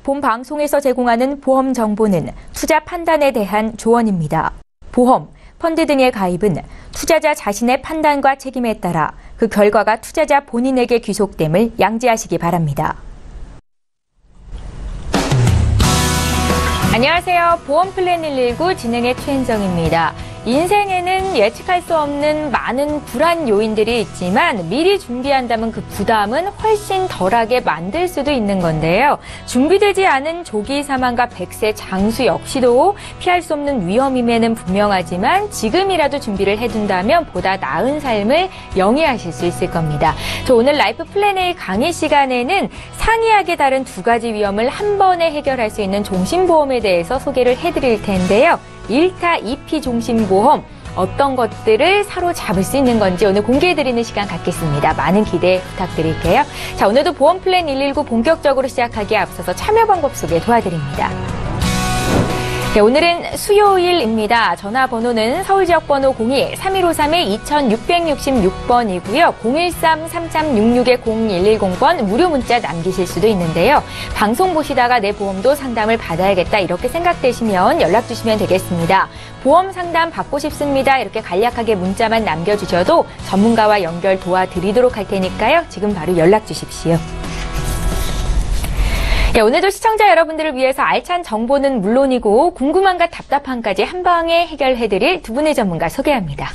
본 방송에서 제공하는 보험 정보는 투자 판단에 대한 조언입니다. 보험, 펀드 등의 가입은 투자자 자신의 판단과 책임에 따라 그 결과가 투자자 본인에게 귀속됨을 양지하시기 바랍니다. 안녕하세요. 보험플랜 119 진행의 최은정입니다. 인생에는 예측할 수 없는 많은 불안 요인들이 있지만 미리 준비한다면 그 부담은 훨씬 덜하게 만들 수도 있는 건데요. 준비되지 않은 조기 사망과 백세 장수 역시도 피할 수 없는 위험임에는 분명하지만 지금이라도 준비를 해둔다면 보다 나은 삶을 영위하실 수 있을 겁니다. 오늘 라이프 플랜 A 강의 시간에는 상이하게 다른 두 가지 위험을 한 번에 해결할 수 있는 종신보험에 대해서 소개를 해드릴 텐데요. 1타 2피 종신보험 어떤 것들을 사로잡을 수 있는 건지 오늘 공개해드리는 시간 갖겠습니다. 많은 기대 부탁드릴게요. 자, 오늘도 보험플랜 119 본격적으로 시작하기에 앞서서 참여 방법 소개 도와드립니다. 네, 오늘은 수요일입니다. 전화번호는 서울지역번호 02-3153-2666번이고요. 013-3366-0110번 무료 문자 남기실 수도 있는데요. 방송 보시다가 내 보험도 상담을 받아야겠다 이렇게 생각되시면 연락 주시면 되겠습니다. 보험 상담 받고 싶습니다. 이렇게 간략하게 문자만 남겨주셔도 전문가와 연결 도와드리도록 할 테니까요. 지금 바로 연락 주십시오. 네, 오늘도 시청자 여러분들을 위해서 알찬 정보는 물론이고 궁금함과 답답함까지 한 방에 해결해드릴 두 분의 전문가 소개합니다.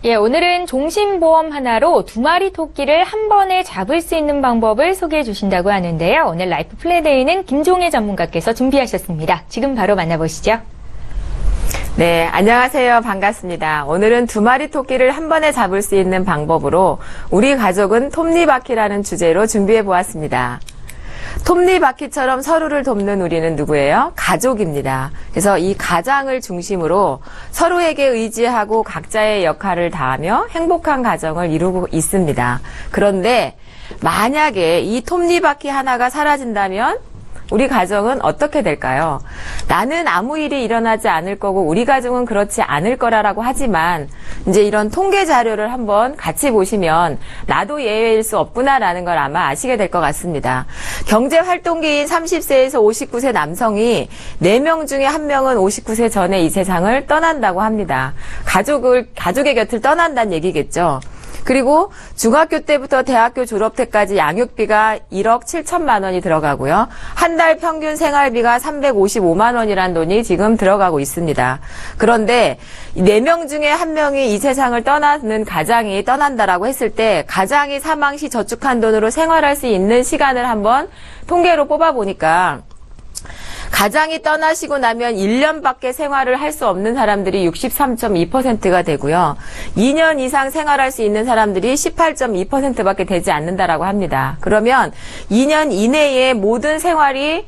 예, 오늘은 종신보험 하나로 두 마리 토끼를 한 번에 잡을 수 있는 방법을 소개해 주신다고 하는데요. 오늘 라이프 플랜 A는 김종혜 전문가께서 준비하셨습니다. 지금 바로 만나보시죠. 네, 안녕하세요. 반갑습니다. 오늘은 두 마리 토끼를 한 번에 잡을 수 있는 방법으로 우리 가족은 톱니바퀴라는 주제로 준비해 보았습니다. 톱니바퀴처럼 서로를 돕는 우리는 누구예요? 가족입니다. 그래서 이 가장을 중심으로 서로에게 의지하고 각자의 역할을 다하며 행복한 가정을 이루고 있습니다. 그런데 만약에 이 톱니바퀴 하나가 사라진다면 우리 가정은 어떻게 될까요? 나는 아무 일이 일어나지 않을 거고 우리 가족은 그렇지 않을 거라고 하지만 이제 이런 통계 자료를 한번 같이 보시면 나도 예외일 수 없구나라는 걸 아마 아시게 될 것 같습니다. 경제활동기인 30세에서 59세 남성이 4명 중에 1명은 59세 전에 이 세상을 떠난다고 합니다. 가족의 곁을 떠난다는 얘기겠죠. 그리고 중학교 때부터 대학교 졸업 때까지 양육비가 1억 7천만 원이 들어가고요. 한 달 평균 생활비가 355만 원이라는 돈이 지금 들어가고 있습니다. 그런데 4명 중에 1명이 이 세상을 떠나는 가장이 떠난다라고 했을 때 가장이 사망 시 저축한 돈으로 생활할 수 있는 시간을 한번 통계로 뽑아보니까 가장이 떠나시고 나면 1년밖에 생활을 할 수 없는 사람들이 63.2%가 되고요. 2년 이상 생활할 수 있는 사람들이 18.2%밖에 되지 않는다라고 합니다. 그러면 2년 이내에 모든 생활비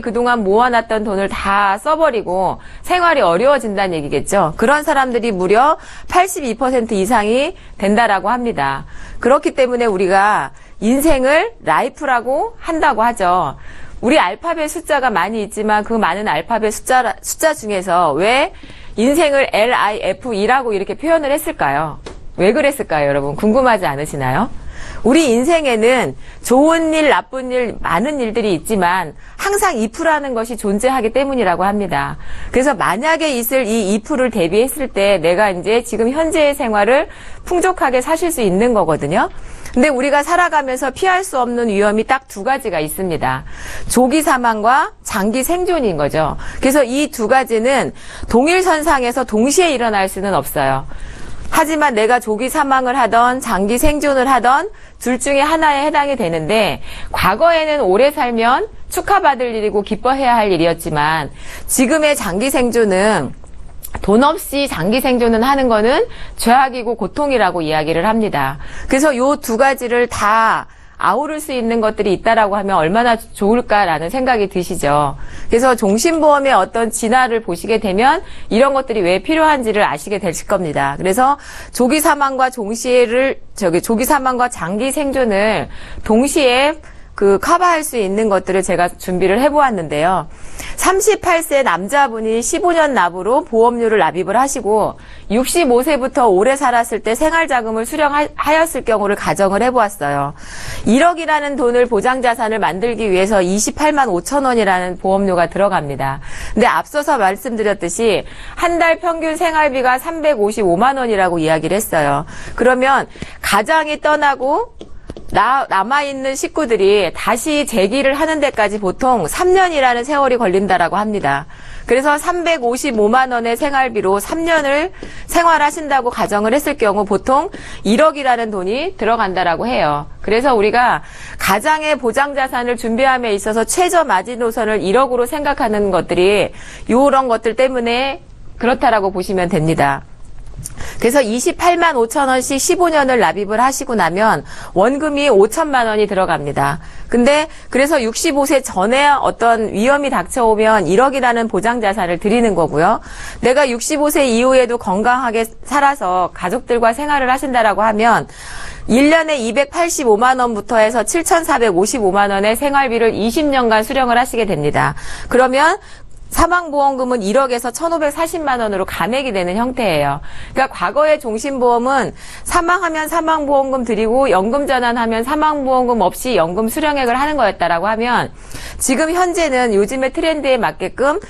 그동안 모아놨던 돈을 다 써버리고 생활이 어려워진다는 얘기겠죠. 그런 사람들이 무려 82% 이상이 된다라고 합니다. 그렇기 때문에 우리가 인생을 라이프라고 한다고 하죠. 우리 알파벳 숫자가 많이 있지만 그 많은 알파벳 숫자 중에서 왜 인생을 LIFE라고 이렇게 표현을 했을까요? 왜 그랬을까요, 여러분? 궁금하지 않으시나요? 우리 인생에는 좋은 일, 나쁜 일, 많은 일들이 있지만 항상 if라는 것이 존재하기 때문이라고 합니다. 그래서 만약에 있을 이 if를 대비했을 때 내가 이제 지금 현재의 생활을 풍족하게 사실 수 있는 거거든요. 근데 우리가 살아가면서 피할 수 없는 위험이 딱 두 가지가 있습니다. 조기 사망과 장기 생존인 거죠. 그래서 이 두 가지는 동일선상에서 동시에 일어날 수는 없어요. 하지만 내가 조기 사망을 하던 장기 생존을 하던 둘 중에 하나에 해당이 되는데 과거에는 오래 살면 축하받을 일이고 기뻐해야 할 일이었지만 지금의 장기 생존은 돈 없이 장기 생존을 하는 거는 죄악이고 고통이라고 이야기를 합니다. 그래서 요 두 가지를 다 아우를 수 있는 것들이 있다라고 하면 얼마나 좋을까라는 생각이 드시죠. 그래서 종신보험의 어떤 진화를 보시게 되면 이런 것들이 왜 필요한지를 아시게 되실 겁니다. 그래서 조기 사망과 조기 사망과 장기 생존을 동시에 커버할 수 있는 것들을 제가 준비를 해보았는데요. 38세 남자분이 15년 납으로 보험료를 납입을 하시고 65세부터 오래 살았을 때 생활자금을 수령하였을 경우를 가정을 해보았어요. 1억이라는 돈을 보장자산을 만들기 위해서 28만 5천 원이라는 보험료가 들어갑니다. 근데 앞서서 말씀드렸듯이 한 달 평균 생활비가 355만 원이라고 이야기를 했어요. 그러면 가장이 떠나고 남아있는 식구들이 다시 재기를 하는 데까지 보통 3년이라는 세월이 걸린다라고 합니다. 그래서 355만 원의 생활비로 3년을 생활하신다고 가정을 했을 경우 보통 1억이라는 돈이 들어간다라고 해요. 그래서 우리가 가장의 보장자산을 준비함에 있어서 최저 마지노선을 1억으로 생각하는 것들이 이런 것들 때문에 그렇다라고 보시면 됩니다. 그래서 28만 5천 원씩 15년을 납입을 하시고 나면 원금이 5천만 원이 들어갑니다. 근데 그래서 65세 전에 어떤 위험이 닥쳐오면 1억이라는 보장자산을 드리는 거고요. 내가 65세 이후에도 건강하게 살아서 가족들과 생활을 하신다라고 하면 1년에 285만 원부터 해서 7,455만 원의 생활비를 20년간 수령을 하시게 됩니다. 그러면 사망보험금은 1억에서 1,540만 원으로 감액이 되는 형태예요. 그러니까 과거의 종신보험은 사망하면 사망보험금 드리고 연금 전환하면 사망보험금 없이 연금 수령액을 하는 거였다라고 하면 지금 현재는 요즘의 트렌드에 맞게끔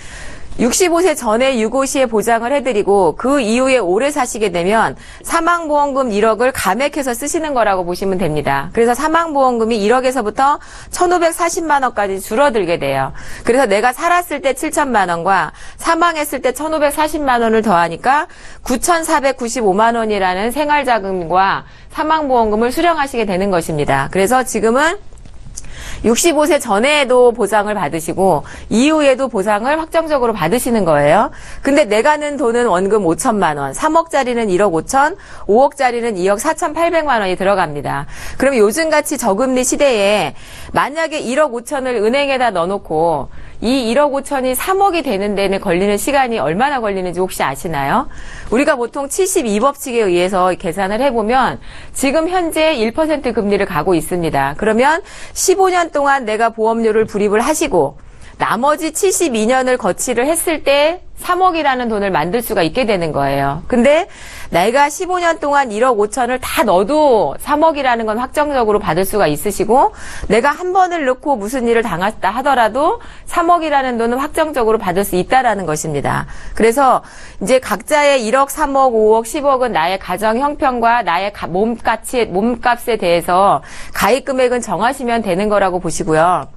65세 전에 유고시에 보장을 해드리고 그 이후에 오래 사시게 되면 사망보험금 1억을 감액해서 쓰시는 거라고 보시면 됩니다. 그래서 사망보험금이 1억에서부터 1,540만 원까지 줄어들게 돼요. 그래서 내가 살았을 때 7천만 원과 사망했을 때 1,540만 원을 더하니까 9,495만 원이라는 생활자금과 사망보험금을 수령하시게 되는 것입니다. 그래서 지금은 65세 전에도 보장을 받으시고 이후에도 보장을 확정적으로 받으시는 거예요. 근데 내가 낸 돈은 원금 5천만 원, 3억짜리는 1억 5천, 5억짜리는 2억 4,800만 원이 들어갑니다. 그럼 요즘같이 저금리 시대에 만약에 1억 5천을 은행에다 넣어놓고 이 1억 5천이 3억이 되는 데는 걸리는 시간이 얼마나 걸리는지 혹시 아시나요? 우리가 보통 72법칙에 의해서 계산을 해보면 지금 현재 1% 금리를 가고 있습니다. 그러면 15년 동안 내가 보험료를 불입을 하시고 나머지 72년을 거치를 했을 때 3억이라는 돈을 만들 수가 있게 되는 거예요. 근데 내가 15년 동안 1억 5천을 다 넣어도 3억이라는 건 확정적으로 받을 수가 있으시고 내가 한 번을 넣고 무슨 일을 당했다 하더라도 3억이라는 돈은 확정적으로 받을 수 있다라는 것입니다. 그래서 이제 각자의 1억, 3억, 5억, 10억은 나의 가정 형편과 나의 몸값에 대해서 가입 금액은 정하시면 되는 거라고 보시고요.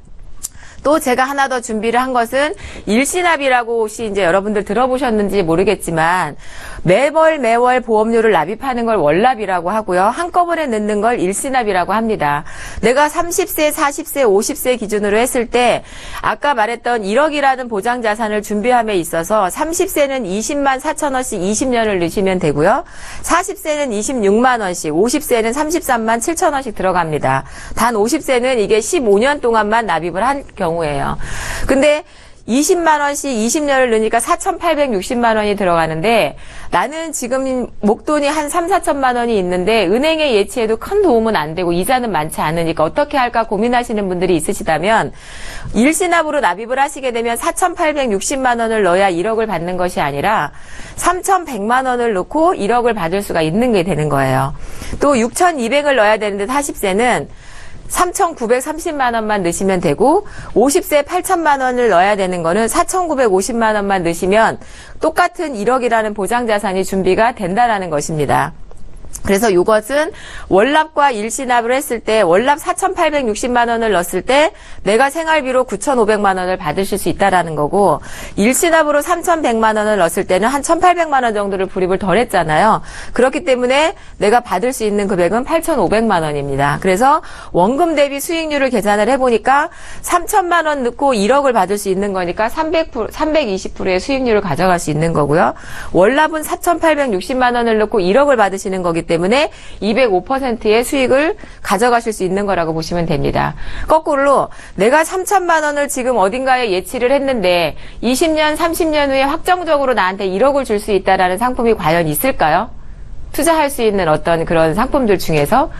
또 제가 하나 더 준비를 한 것은 일시납이라고 혹시 이제 여러분들 들어보셨는지 모르겠지만 매월 보험료를 납입하는 걸 월납이라고 하고요. 한꺼번에 넣는 걸 일시납이라고 합니다. 내가 30세, 40세, 50세 기준으로 했을 때 아까 말했던 1억이라는 보장자산을 준비함에 있어서 30세는 20만 4천 원씩 20년을 넣으시면 되고요. 40세는 26만 원씩, 50세는 33만 7천 원씩 들어갑니다. 단 50세는 이게 15년 동안만 납입을 한 경우예요. 근데 20만 원씩 20년을 넣으니까 4,860만 원이 들어가는데 나는 지금 목돈이 한 3, 4천만 원이 있는데 은행에 예치해도 큰 도움은 안 되고 이자는 많지 않으니까 어떻게 할까 고민하시는 분들이 있으시다면 일시납으로 납입을 하시게 되면 4,860만 원을 넣어야 1억을 받는 것이 아니라 3,100만 원을 넣고 1억을 받을 수가 있는 게 되는 거예요. 또 6,200을 넣어야 되는데 40세는 3,930만 원만 넣으시면 되고 50세 8천만 원을 넣어야 되는 거는 4,950만 원만 넣으시면 똑같은 1억이라는 보장자산이 준비가 된다라는 것입니다. 그래서 이것은 월납과 일시납을 했을 때 월납 4,860만 원을 넣었을 때 내가 생활비로 9,500만 원을 받으실 수 있다라는 거고 일시납으로 3,100만 원을 넣었을 때는 한 1,800만 원 정도를 불입을 덜 했잖아요. 그렇기 때문에 내가 받을 수 있는 금액은 8,500만 원입니다. 그래서 원금 대비 수익률을 계산을 해보니까 3,000만 원 넣고 1억을 받을 수 있는 거니까 320%의 수익률을 가져갈 수 있는 거고요. 월납은 4,860만 원을 넣고 1억을 받으시는 거기 때문에 때문에 205%의 수익을 가져가실 수 있는 거라고 보시면 됩니다. 거꾸로 내가 3천만 원을 지금 어딘가에 예치를 했는데 20년, 30년 후에 확정적으로 나한테 1억을 줄 수 있다라는 상품이 과연 있을까요? 투자할 수 있는 어떤 그런 상품들 중에서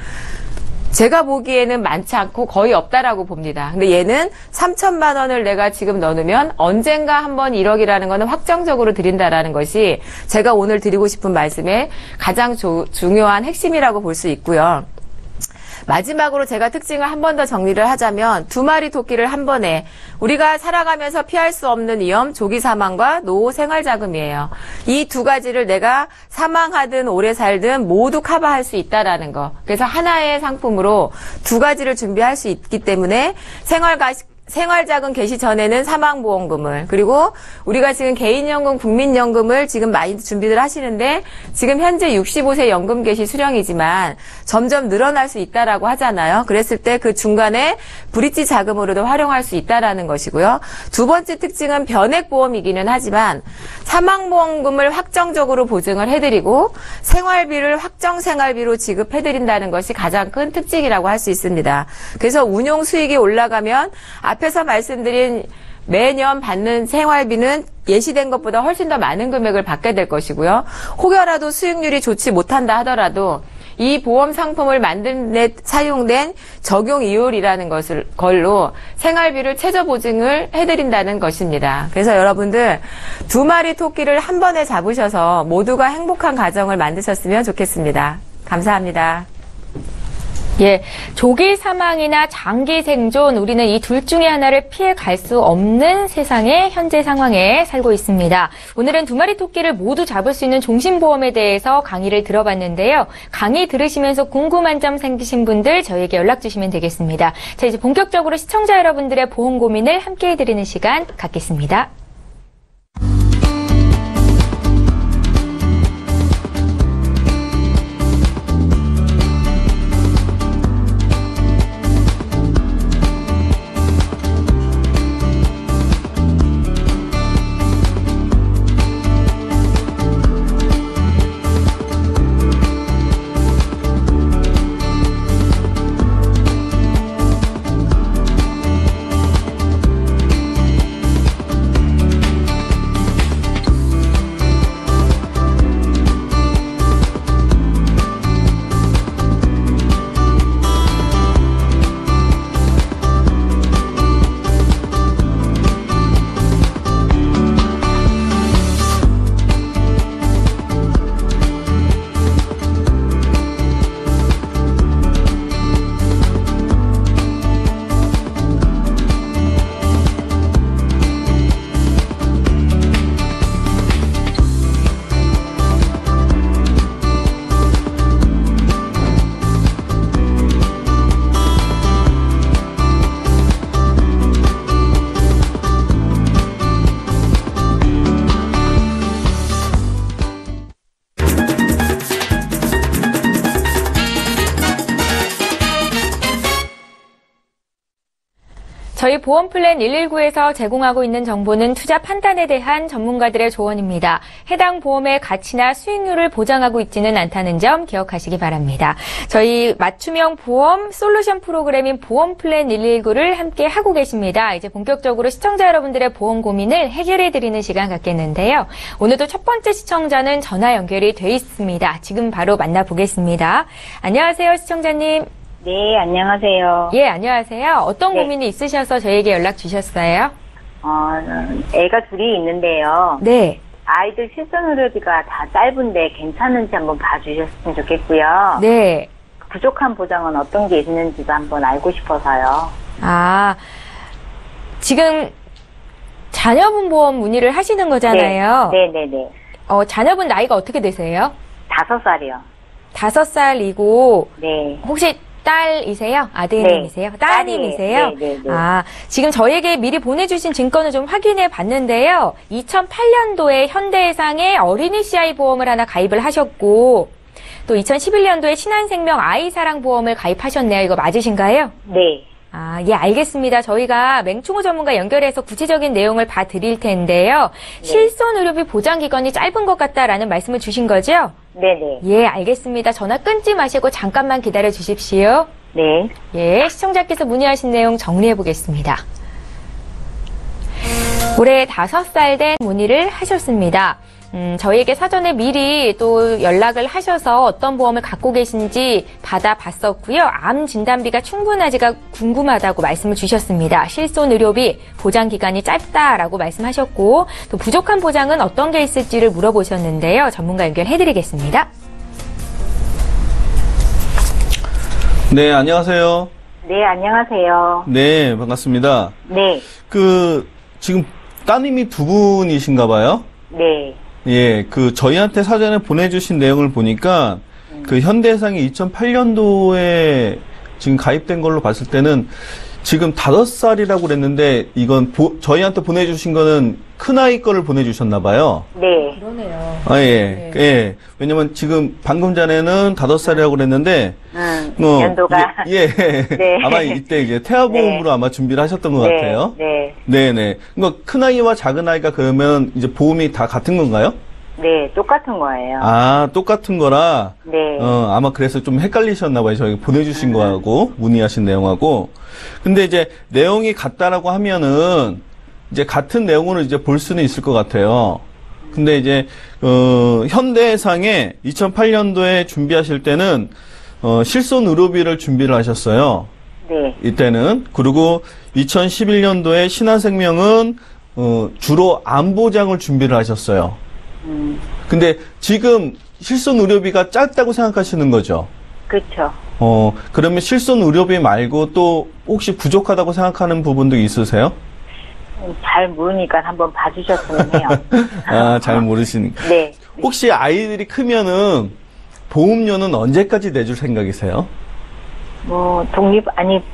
제가 보기에는 많지 않고 거의 없다라고 봅니다. 근데 얘는 3천만 원을 내가 지금 넣으면 언젠가 한번 1억이라는 거는 확정적으로 드린다라는 것이 제가 오늘 드리고 싶은 말씀의 가장 중요한 핵심이라고 볼 수 있고요. 마지막으로 제가 특징을 한 번 더 정리를 하자면 두 마리 토끼를 한 번에 우리가 살아가면서 피할 수 없는 위험, 조기 사망과 노후 생활자금이에요. 이 두 가지를 내가 사망하든 오래 살든 모두 커버할 수 있다라는 거. 그래서 하나의 상품으로 두 가지를 준비할 수 있기 때문에 생활자금 개시 전에는 사망보험금을 그리고 우리가 지금 개인연금, 국민연금을 지금 많이 준비를 하시는데 지금 현재 65세 연금 개시 수령이지만 점점 늘어날 수 있다라고 하잖아요. 그랬을 때 그 중간에 브릿지 자금으로도 활용할 수 있다라는 것이고요. 두 번째 특징은 변액보험이기는 하지만 사망보험금을 확정적으로 보증을 해드리고 생활비를 확정 생활비로 지급해드린다는 것이 가장 큰 특징이라고 할 수 있습니다. 그래서 운용 수익이 올라가면 앞에서 말씀드린 매년 받는 생활비는 예시된 것보다 훨씬 더 많은 금액을 받게 될 것이고요. 혹여라도 수익률이 좋지 못한다 하더라도 이 보험 상품을 만드는 데 사용된 적용 이율이라는 걸로 생활비를 최저 보증을 해드린다는 것입니다. 그래서 여러분들 두 마리 토끼를 한 번에 잡으셔서 모두가 행복한 가정을 만드셨으면 좋겠습니다. 감사합니다. 예, 조기 사망이나 장기 생존, 우리는 이 둘 중에 하나를 피해 갈 수 없는 세상의 현재 상황에 살고 있습니다. 오늘은 두 마리 토끼를 모두 잡을 수 있는 종신보험에 대해서 강의를 들어봤는데요. 강의 들으시면서 궁금한 점 생기신 분들 저희에게 연락 주시면 되겠습니다. 자, 이제 본격적으로 시청자 여러분들의 보험 고민을 함께 해드리는 시간 갖겠습니다. 저희 보험플랜 119에서 제공하고 있는 정보는 투자 판단에 대한 전문가들의 조언입니다. 해당 보험의 가치나 수익률을 보장하고 있지는 않다는 점 기억하시기 바랍니다. 저희 맞춤형 보험 솔루션 프로그램인 보험플랜 119를 함께 하고 계십니다. 이제 본격적으로 시청자 여러분들의 보험 고민을 해결해드리는 시간 갖겠는데요. 오늘도 첫 번째 시청자는 전화 연결이 돼 있습니다. 지금 바로 만나보겠습니다. 안녕하세요, 시청자님. 네, 안녕하세요. 예, 안녕하세요. 어떤 네. 고민이 있으셔서 저에게 연락 주셨어요? 애가 둘이 있는데요. 네. 아이들 실손 의료비가 다 짧은데 괜찮은지 한번 봐주셨으면 좋겠고요. 네. 부족한 보장은 어떤 게 있는지도 한번 알고 싶어서요. 아, 지금 자녀분 보험 문의를 하시는 거잖아요. 네, 네, 네. 자녀분 나이가 어떻게 되세요? 5살이요. 5살이고, 네. 혹시 딸이세요? 아드님이세요? 네. 따님이세요? 네, 네, 네. 아, 지금 저에게 미리 보내주신 증권을 좀 확인해 봤는데요. 2008년도에 현대해상의 어린이 CI 보험을 하나 가입을 하셨고, 또 2011년도에 신한생명 아이사랑보험을 가입하셨네요. 이거 맞으신가요? 네. 아, 예, 알겠습니다. 저희가 맹충호 전문가 연결해서 구체적인 내용을 봐드릴 텐데요. 네. 실손 의료비 보장 기간이 짧은 것 같다라는 말씀을 주신 거죠? 네네. 예, 알겠습니다. 전화 끊지 마시고 잠깐만 기다려 주십시오. 네. 예, 시청자께서 문의하신 내용 정리해 보겠습니다. 올해 5살 된 문의를 하셨습니다. 저희에게 사전에 미리 또 연락을 하셔서 어떤 보험을 갖고 계신지 받아봤었고요. 암 진단비가 충분하지가 궁금하다고 말씀을 주셨습니다. 실손 의료비, 보장 기간이 짧다라고 말씀하셨고 또 부족한 보장은 어떤 게 있을지를 물어보셨는데요. 전문가 연결해드리겠습니다. 네, 안녕하세요. 네, 안녕하세요. 네, 반갑습니다. 네. 지금 따님이 두 분이신가 봐요? 네. 예, 저희한테 사전에 보내주신 내용을 보니까, 현대해상이 2008년도에 지금 가입된 걸로 봤을 때는 지금 5살이라고 그랬는데, 이건 저희한테 보내주신 거는 큰아이 거를 보내주셨나 봐요. 네. 그러네요. 아, 예. 예. 왜냐면 지금 방금 전에는 5살이라고 그랬는데, 연도가. 예. 네. 아마 이때 이제 태아보험으로 네. 아마 준비를 하셨던 것 네. 같아요. 네. 네네. 그러니까 큰아이와 작은아이가 그러면 이제 보험이 다 같은 건가요? 네, 똑같은 거예요. 아, 똑같은 거라, 네. 아마 그래서 좀 헷갈리셨나 봐요. 저희 보내주신 거하고, 문의하신 내용하고. 근데 이제 내용이 같다라고 하면은, 이제 같은 내용으로 이제 볼 수는 있을 것 같아요. 근데 이제, 현대해상에 2008년도에 준비하실 때는, 실손 의료비를 준비를 하셨어요. 네. 이때는. 그리고 2011년도에 신한생명은, 주로 암보장을 준비를 하셨어요. 근데 지금 실손 의료비가 짧다고 생각하시는 거죠? 그렇죠. 그러면 실손 의료비 말고 또 혹시 부족하다고 생각하는 부분도 있으세요? 잘 모르니까 한번 봐주셨으면 해요. 아, 잘 모르시니까. 네. 혹시 아이들이 크면은 보험료는 언제까지 내줄 생각이세요?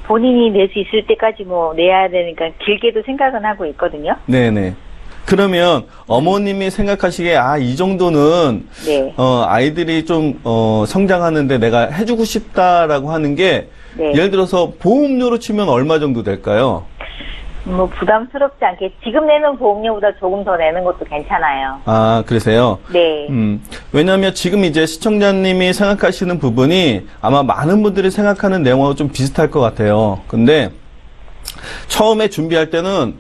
본인이 낼 수 있을 때까지 내야 되니까 길게도 생각은 하고 있거든요. 네네. 그러면 어머님이 생각하시기에 이 정도는 네. 아이들이 좀 성장하는데 내가 해주고 싶다라고 하는 게 네. 예를 들어서 보험료로 치면 얼마 정도 될까요? 부담스럽지 않게 지금 내는 보험료보다 조금 더 내는 것도 괜찮아요. 아, 그러세요? 네. 왜냐하면 지금 이제 시청자님이 생각하시는 부분이 아마 많은 분들이 생각하는 내용하고 좀 비슷할 것 같아요. 근데 처음에 준비할 때는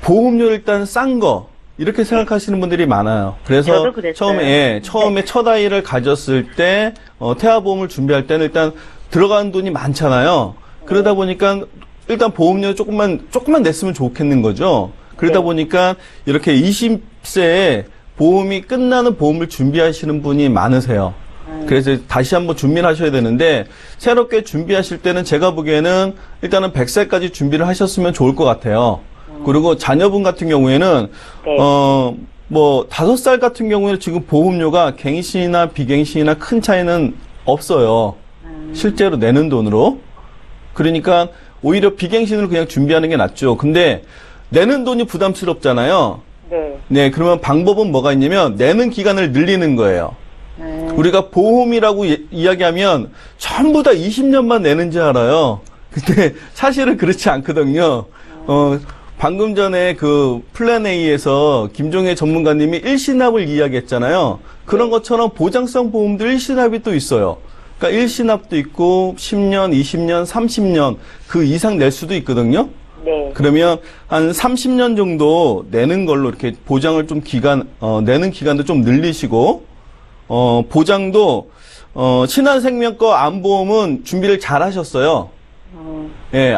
보험료 일단 싼 거 이렇게 생각하시는 분들이 많아요. 그래서 저도 그랬어요. 처음에 첫 아이를 가졌을 때 태아보험을 준비할 때는 일단 들어가는 돈이 많잖아요. 그러다 보니까 일단 보험료 조금만 냈으면 좋겠는 거죠. 그러다 네. 보니까 이렇게 20세에 보험이 끝나는 보험을 준비하시는 분이 많으세요. 그래서 다시 한번 준비를 하셔야 되는데 새롭게 준비하실 때는 제가 보기에는 일단은 100세까지 준비를 하셨으면 좋을 것 같아요. 그리고 자녀분 같은 경우에는 네. 5살 같은 경우에는 지금 보험료가 갱신이나 비갱신이나 큰 차이는 없어요. 실제로 내는 돈으로. 그러니까 오히려 비갱신으로 그냥 준비하는 게 낫죠. 근데 내는 돈이 부담스럽잖아요. 네. 네, 그러면 방법은 뭐가 있냐면 내는 기간을 늘리는 거예요. 우리가 보험이라고 이야기하면 전부 다 20년만 내는지 알아요. 근데 사실은 그렇지 않거든요. 방금 전에 플랜 A에서 김종혜 전문가님이 일시납을 이야기했잖아요. 그런 것처럼 보장성 보험도 일시납이 또 있어요. 그러니까 일시납도 있고 10년, 20년, 30년 그 이상 낼 수도 있거든요. 네. 그러면 한 30년 정도 내는 걸로 이렇게 보장을 좀 내는 기간도 좀 늘리시고, 보장도, 신한생명 거 암보험은 준비를 잘 하셨어요. 예,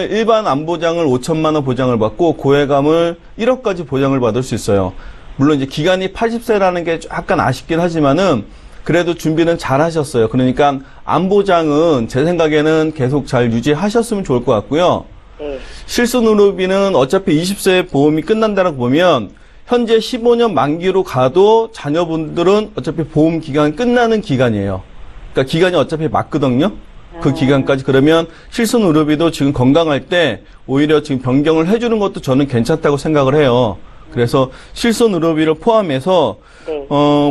일반 암보장을 5천만 원 보장을 받고, 고해감을 1억까지 보장을 받을 수 있어요. 물론 이제 기간이 80세라는 게 약간 아쉽긴 하지만은, 그래도 준비는 잘 하셨어요. 그러니까 암보장은 제 생각에는 계속 잘 유지하셨으면 좋을 것 같고요. 네. 실손 의료비는 어차피 20세 보험이 끝난다고 보면 현재 15년 만기로 가도 자녀분들은 어차피 보험 기간 끝나는 기간이에요. 그러니까 기간이 어차피 맞거든요. 그 기간까지. 그러면 실손 의료비도 지금 건강할 때 오히려 지금 변경을 해주는 것도 저는 괜찮다고 생각을 해요. 그래서 실손 의료비를 포함해서 네.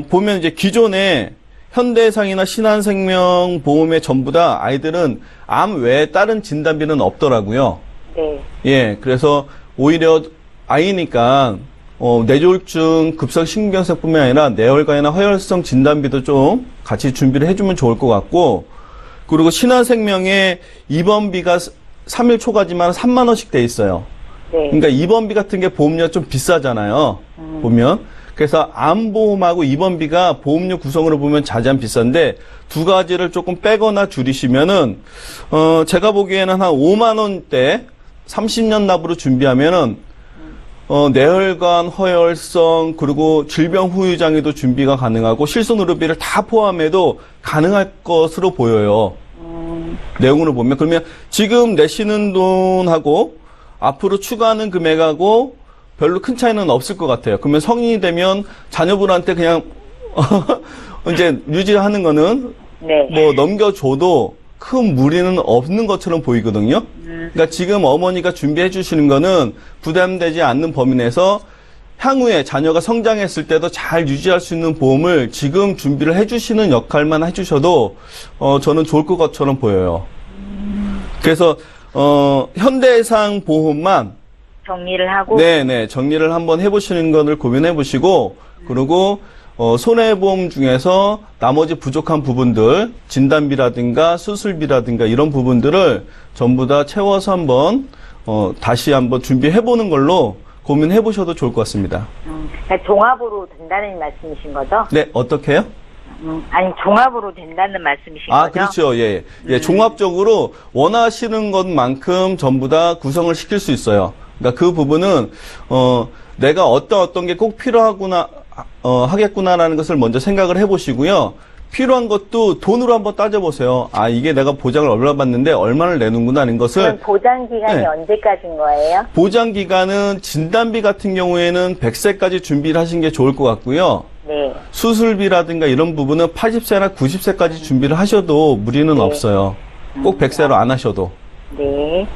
보면 이제 기존에 현대해상이나 신한생명 보험에 전부 다 아이들은 암 외에 다른 진단비는 없더라고요. 네. 예, 그래서 오히려 아이니까 뇌졸중 급성심경색뿐만 아니라 뇌혈관이나 허혈성 진단비도 좀 같이 준비를 해주면 좋을 것 같고, 그리고 신한생명의 입원비가 3일 초까지만 3만 원씩 돼 있어요. 네. 그러니까 입원비 같은 게 보험료가 좀 비싸잖아요. 보면. 그래서 암보험하고 입원비가 보험료 구성으로 보면 자세한 비싼데 두 가지를 조금 빼거나 줄이시면은 제가 보기에는 한 5만 원대 30년 납으로 준비하면은 뇌혈관, 허혈성, 그리고 질병 후유 장애도 준비가 가능하고 실손 의료비를 다 포함해도 가능할 것으로 보여요. 내용으로 보면. 그러면 지금 내시는 돈하고 앞으로 추가하는 금액하고 별로 큰 차이는 없을 것 같아요. 그러면 성인이 되면 자녀분한테 그냥 이제 유지하는 거는 네. 뭐 넘겨줘도 큰 무리는 없는 것처럼 보이거든요. 그러니까 지금 어머니가 준비해 주시는 거는 부담되지 않는 범위 내에서 향후에 자녀가 성장했을 때도 잘 유지할 수 있는 보험을 지금 준비를 해 주시는 역할만 해 주셔도 저는 좋을 것처럼 보여요. 그래서 현대해상 보험만 정리를 하고. 네네, 정리를 한번 해보시는 것을 고민해 보시고, 그리고 손해보험 중에서 나머지 부족한 부분들, 진단비라든가 수술비라든가 이런 부분들을 전부 다 채워서 한번 다시 한번 준비해 보는 걸로 고민해 보셔도 좋을 것 같습니다. 그러니까 종합으로 된다는 말씀이신 거죠? 네, 어떻게요? 아니, 종합으로 된다는 말씀이신 아, 거죠? 그렇죠. 예. 예, 종합적으로 원하시는 것만큼 전부 다 구성을 시킬 수 있어요. 그러니까 그 부분은 내가 어떤 게 꼭 필요하구나 하겠구나라는 것을 먼저 생각을 해보시고요. 필요한 것도 돈으로 한번 따져보세요. 아, 이게 내가 보장을 얼마 받는데 얼마를 내는구나 하는 것을. 그럼 보장 기간이 네. 언제까지인 거예요? 보장 기간은 진단비 같은 경우에는 100세까지 준비를 하신 게 좋을 것 같고요. 네. 수술비라든가 이런 부분은 80세나 90세까지 준비를 하셔도 무리는 없어요. 꼭 100세로 안 하셔도. 네.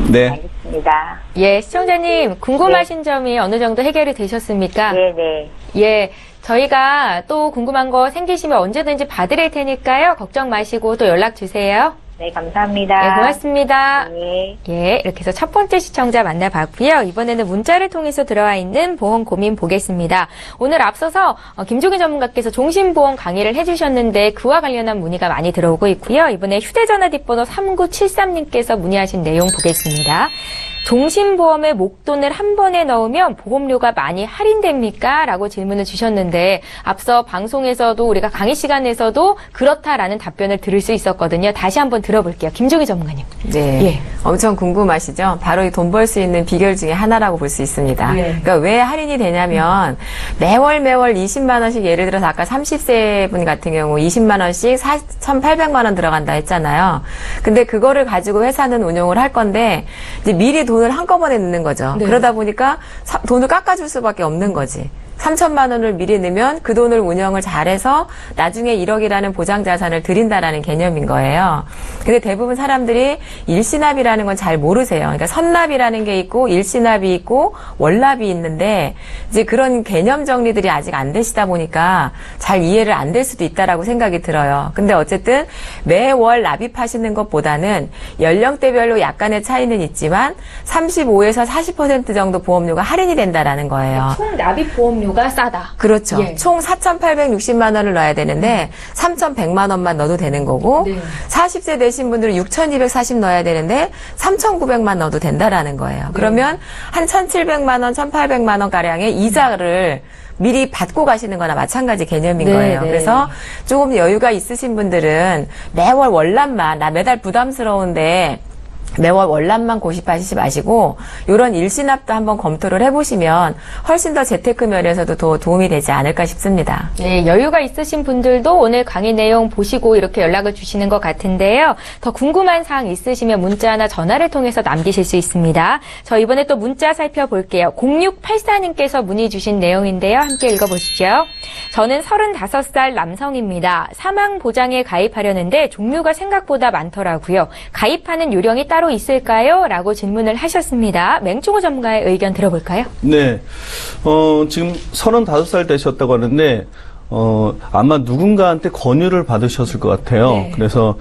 네. 알겠습니다. 예, 시청자님 궁금하신 점이 어느 정도 해결이 되셨습니까? 네네. 예, 저희가 또 궁금한 거 생기시면 언제든지 받으릴 테니까요. 걱정 마시고 또 연락 주세요. 네, 감사합니다. 네, 고맙습니다. 네. 예, 이렇게 해서 첫 번째 시청자 만나봤고요. 이번에는 문자를 통해서 들어와 있는 보험 고민 보겠습니다. 오늘 앞서서 김종희 전문가께서 종신보험 강의를 해주셨는데 그와 관련한 문의가 많이 들어오고 있고요. 이번에 휴대전화 뒷번호 3973님께서 문의하신 내용 보겠습니다. 종신보험에 목돈을 한 번에 넣으면 보험료가 많이 할인됩니까? 라고 질문을 주셨는데 앞서 방송에서도 우리가 강의 시간에서도 그렇다라는 답변을 들을 수 있었거든요. 다시 한번 들어볼게요. 김종희 전문가님. 네. 예. 엄청 궁금하시죠? 바로 이 돈 벌 수 있는 비결 중에 하나라고 볼 수 있습니다. 네. 그러니까 왜 할인이 되냐면 매월 20만 원씩 예를 들어서 아까 30세 분 같은 경우 20만 원씩 1,800만 원 들어간다 했잖아요. 근데 그거를 가지고 회사는 운용을 할 건데 이제 미리 돈을 한꺼번에 넣는 거죠. 네. 그러다 보니까 돈을 깎아줄 수밖에 없는 거지. 3천만 원을 미리 넣으면 그 돈을 운영을 잘해서 나중에 1억이라는 보장 자산을 드린다라는 개념인 거예요. 근데 대부분 사람들이 일시납이라는 건 잘 모르세요. 그러니까 선납이라는 게 있고 일시납이 있고 월납이 있는데 이제 그런 개념 정리들이 아직 안 되시다 보니까 잘 이해를 안 될 수도 있다라고 생각이 들어요. 근데 어쨌든 매월 납입하시는 것보다는 연령대별로 약간의 차이는 있지만 35에서 40% 정도 보험료가 할인이 된다라는 거예요. 총 납입 보험료가 싸다. 그렇죠. 예. 총 4,860만 원을 넣어야 되는데 3,100만 원만 넣어도 되는 거고 네. 40세 되신 분들은 6,240 넣어야 되는데 3,900만 넣어도 된다라는 거예요. 그러면 한 1,700만 원, 1,800만 원 가량의 이자를 미리 받고 가시는 거나 마찬가지 개념인 네, 거예요. 네. 그래서 조금 여유가 있으신 분들은 매월 월납만 나 매달 부담스러운데 매월 월납만 고집하시지 마시고 이런 일시납도 한번 검토를 해보시면 훨씬 더 재테크 면에서도 더 도움이 되지 않을까 싶습니다. 네, 여유가 있으신 분들도 오늘 강의 내용 보시고 이렇게 연락을 주시는 것 같은데요. 더 궁금한 사항 있으시면 문자나 전화를 통해서 남기실 수 있습니다. 저 이번에 또 문자 살펴볼게요. 0684님께서 문의 주신 내용인데요. 함께 읽어보시죠. 저는 35살 남성입니다. 사망보장에 가입하려는데 종류가 생각보다 많더라고요. 가입하는 요령이 따로 있을까요? 라고 질문을 하셨습니다. 맹충호 전문가의 의견 들어볼까요? 네. 지금 35살 되셨다고 하는데, 아마 누군가한테 권유를 받으셨을 것 같아요. 네. 그래서,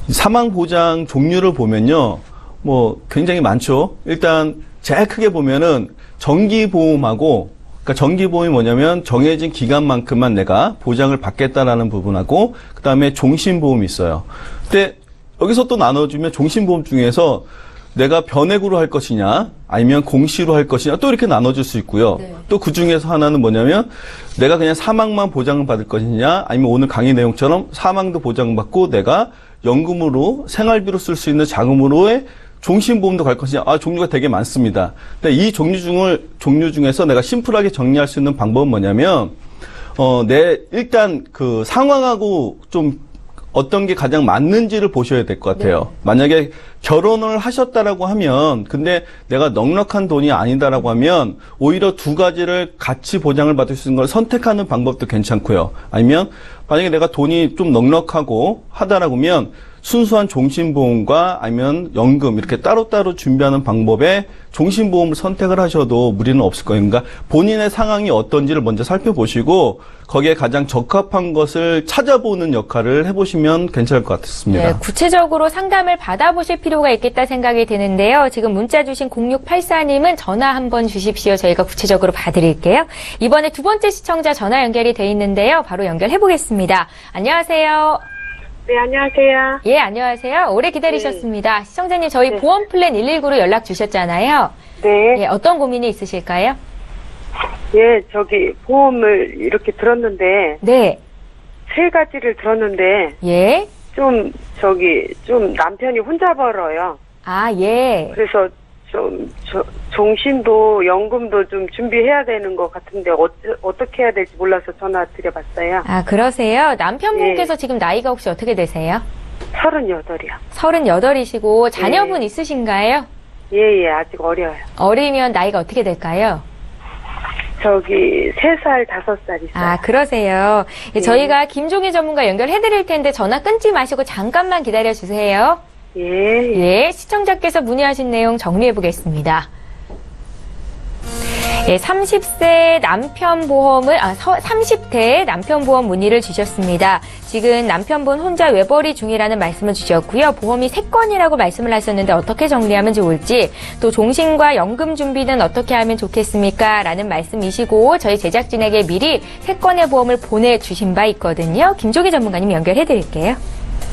사망보장 종류를 보면요, 뭐, 굉장히 많죠. 일단, 제일 크게 보면은, 정기보험하고, 그러니까 정기보험이 뭐냐면 정해진 기간만큼만 내가 보장을 받겠다라는 부분하고, 그 다음에 종신보험이 있어요. 근데 여기서 또 나눠주면 종신보험 중에서 내가 변액으로 할 것이냐, 아니면 공시로 할 것이냐, 또 이렇게 나눠줄 수 있고요. 네. 또 그 중에서 하나는 뭐냐면 내가 그냥 사망만 보장을 받을 것이냐, 아니면 오늘 강의 내용처럼 사망도 보장받고 내가 연금으로 생활비로 쓸 수 있는 자금으로의 종신보험도 갈 것이냐. 종류가 되게 많습니다. 근데 이 종류 중에서 내가 심플하게 정리할 수 있는 방법은 뭐냐면, 일단 그 상황하고 좀 어떤 게 가장 맞는지를 보셔야 될 것 같아요. 네. 만약에 결혼을 하셨다라고 하면, 근데 내가 넉넉한 돈이 아니다라고 하면, 오히려 두 가지를 같이 보장을 받을 수 있는 걸 선택하는 방법도 괜찮고요. 아니면, 만약에 내가 돈이 좀 넉넉하고 하다라고 하면, 순수한 종신보험과 아니면 연금 이렇게 따로따로 준비하는 방법에 종신보험을 선택을 하셔도 무리는 없을 거예요. 그러니까 본인의 상황이 어떤지를 먼저 살펴보시고 거기에 가장 적합한 것을 찾아보는 역할을 해보시면 괜찮을 것 같습니다. 네, 구체적으로 상담을 받아보실 필요가 있겠다 생각이 드는데요. 지금 문자 주신 0684님은 전화 한번 주십시오. 저희가 구체적으로 봐드릴게요. 이번에 두 번째 시청자 전화 연결이 돼 있는데요. 바로 연결해 보겠습니다. 안녕하세요. 네, 안녕하세요. 예, 안녕하세요. 오래 기다리셨습니다. 네. 시청자님, 저희 네. 보험 플랜 119로 연락 주셨잖아요. 네. 예, 어떤 고민이 있으실까요? 예, 보험을 이렇게 들었는데, 네. 세 가지를 들었는데, 예. 좀 남편이 혼자 벌어요. 아, 예. 그래서 종신도, 연금도 좀 준비해야 되는 것 같은데, 어떻게 해야 될지 몰라서 전화 드려봤어요. 아, 그러세요? 남편분께서 지금 나이가 혹시 어떻게 되세요? 38이요. 38이시고, 자녀분 예. 있으신가요? 예, 아직 어려요. 어리면 나이가 어떻게 될까요? 3살, 5살 있어요. 아, 그러세요. 예, 저희가 김종희 전문가 연결해드릴 텐데 전화 끊지 마시고 잠깐만 기다려주세요. 예. 예, 시청자께서 문의하신 내용 정리해보겠습니다. 예, 30대 남편 보험을, 30대 남편 보험 문의를 주셨습니다. 지금 남편분 혼자 외벌이 중이라는 말씀을 주셨고요. 보험이 3건이라고 말씀을 하셨는데 어떻게 정리하면 좋을지, 또 종신과 연금 준비는 어떻게 하면 좋겠습니까? 라는 말씀이시고, 저희 제작진에게 미리 3건의 보험을 보내주신 바 있거든요. 김종희 전문가님 연결해드릴게요.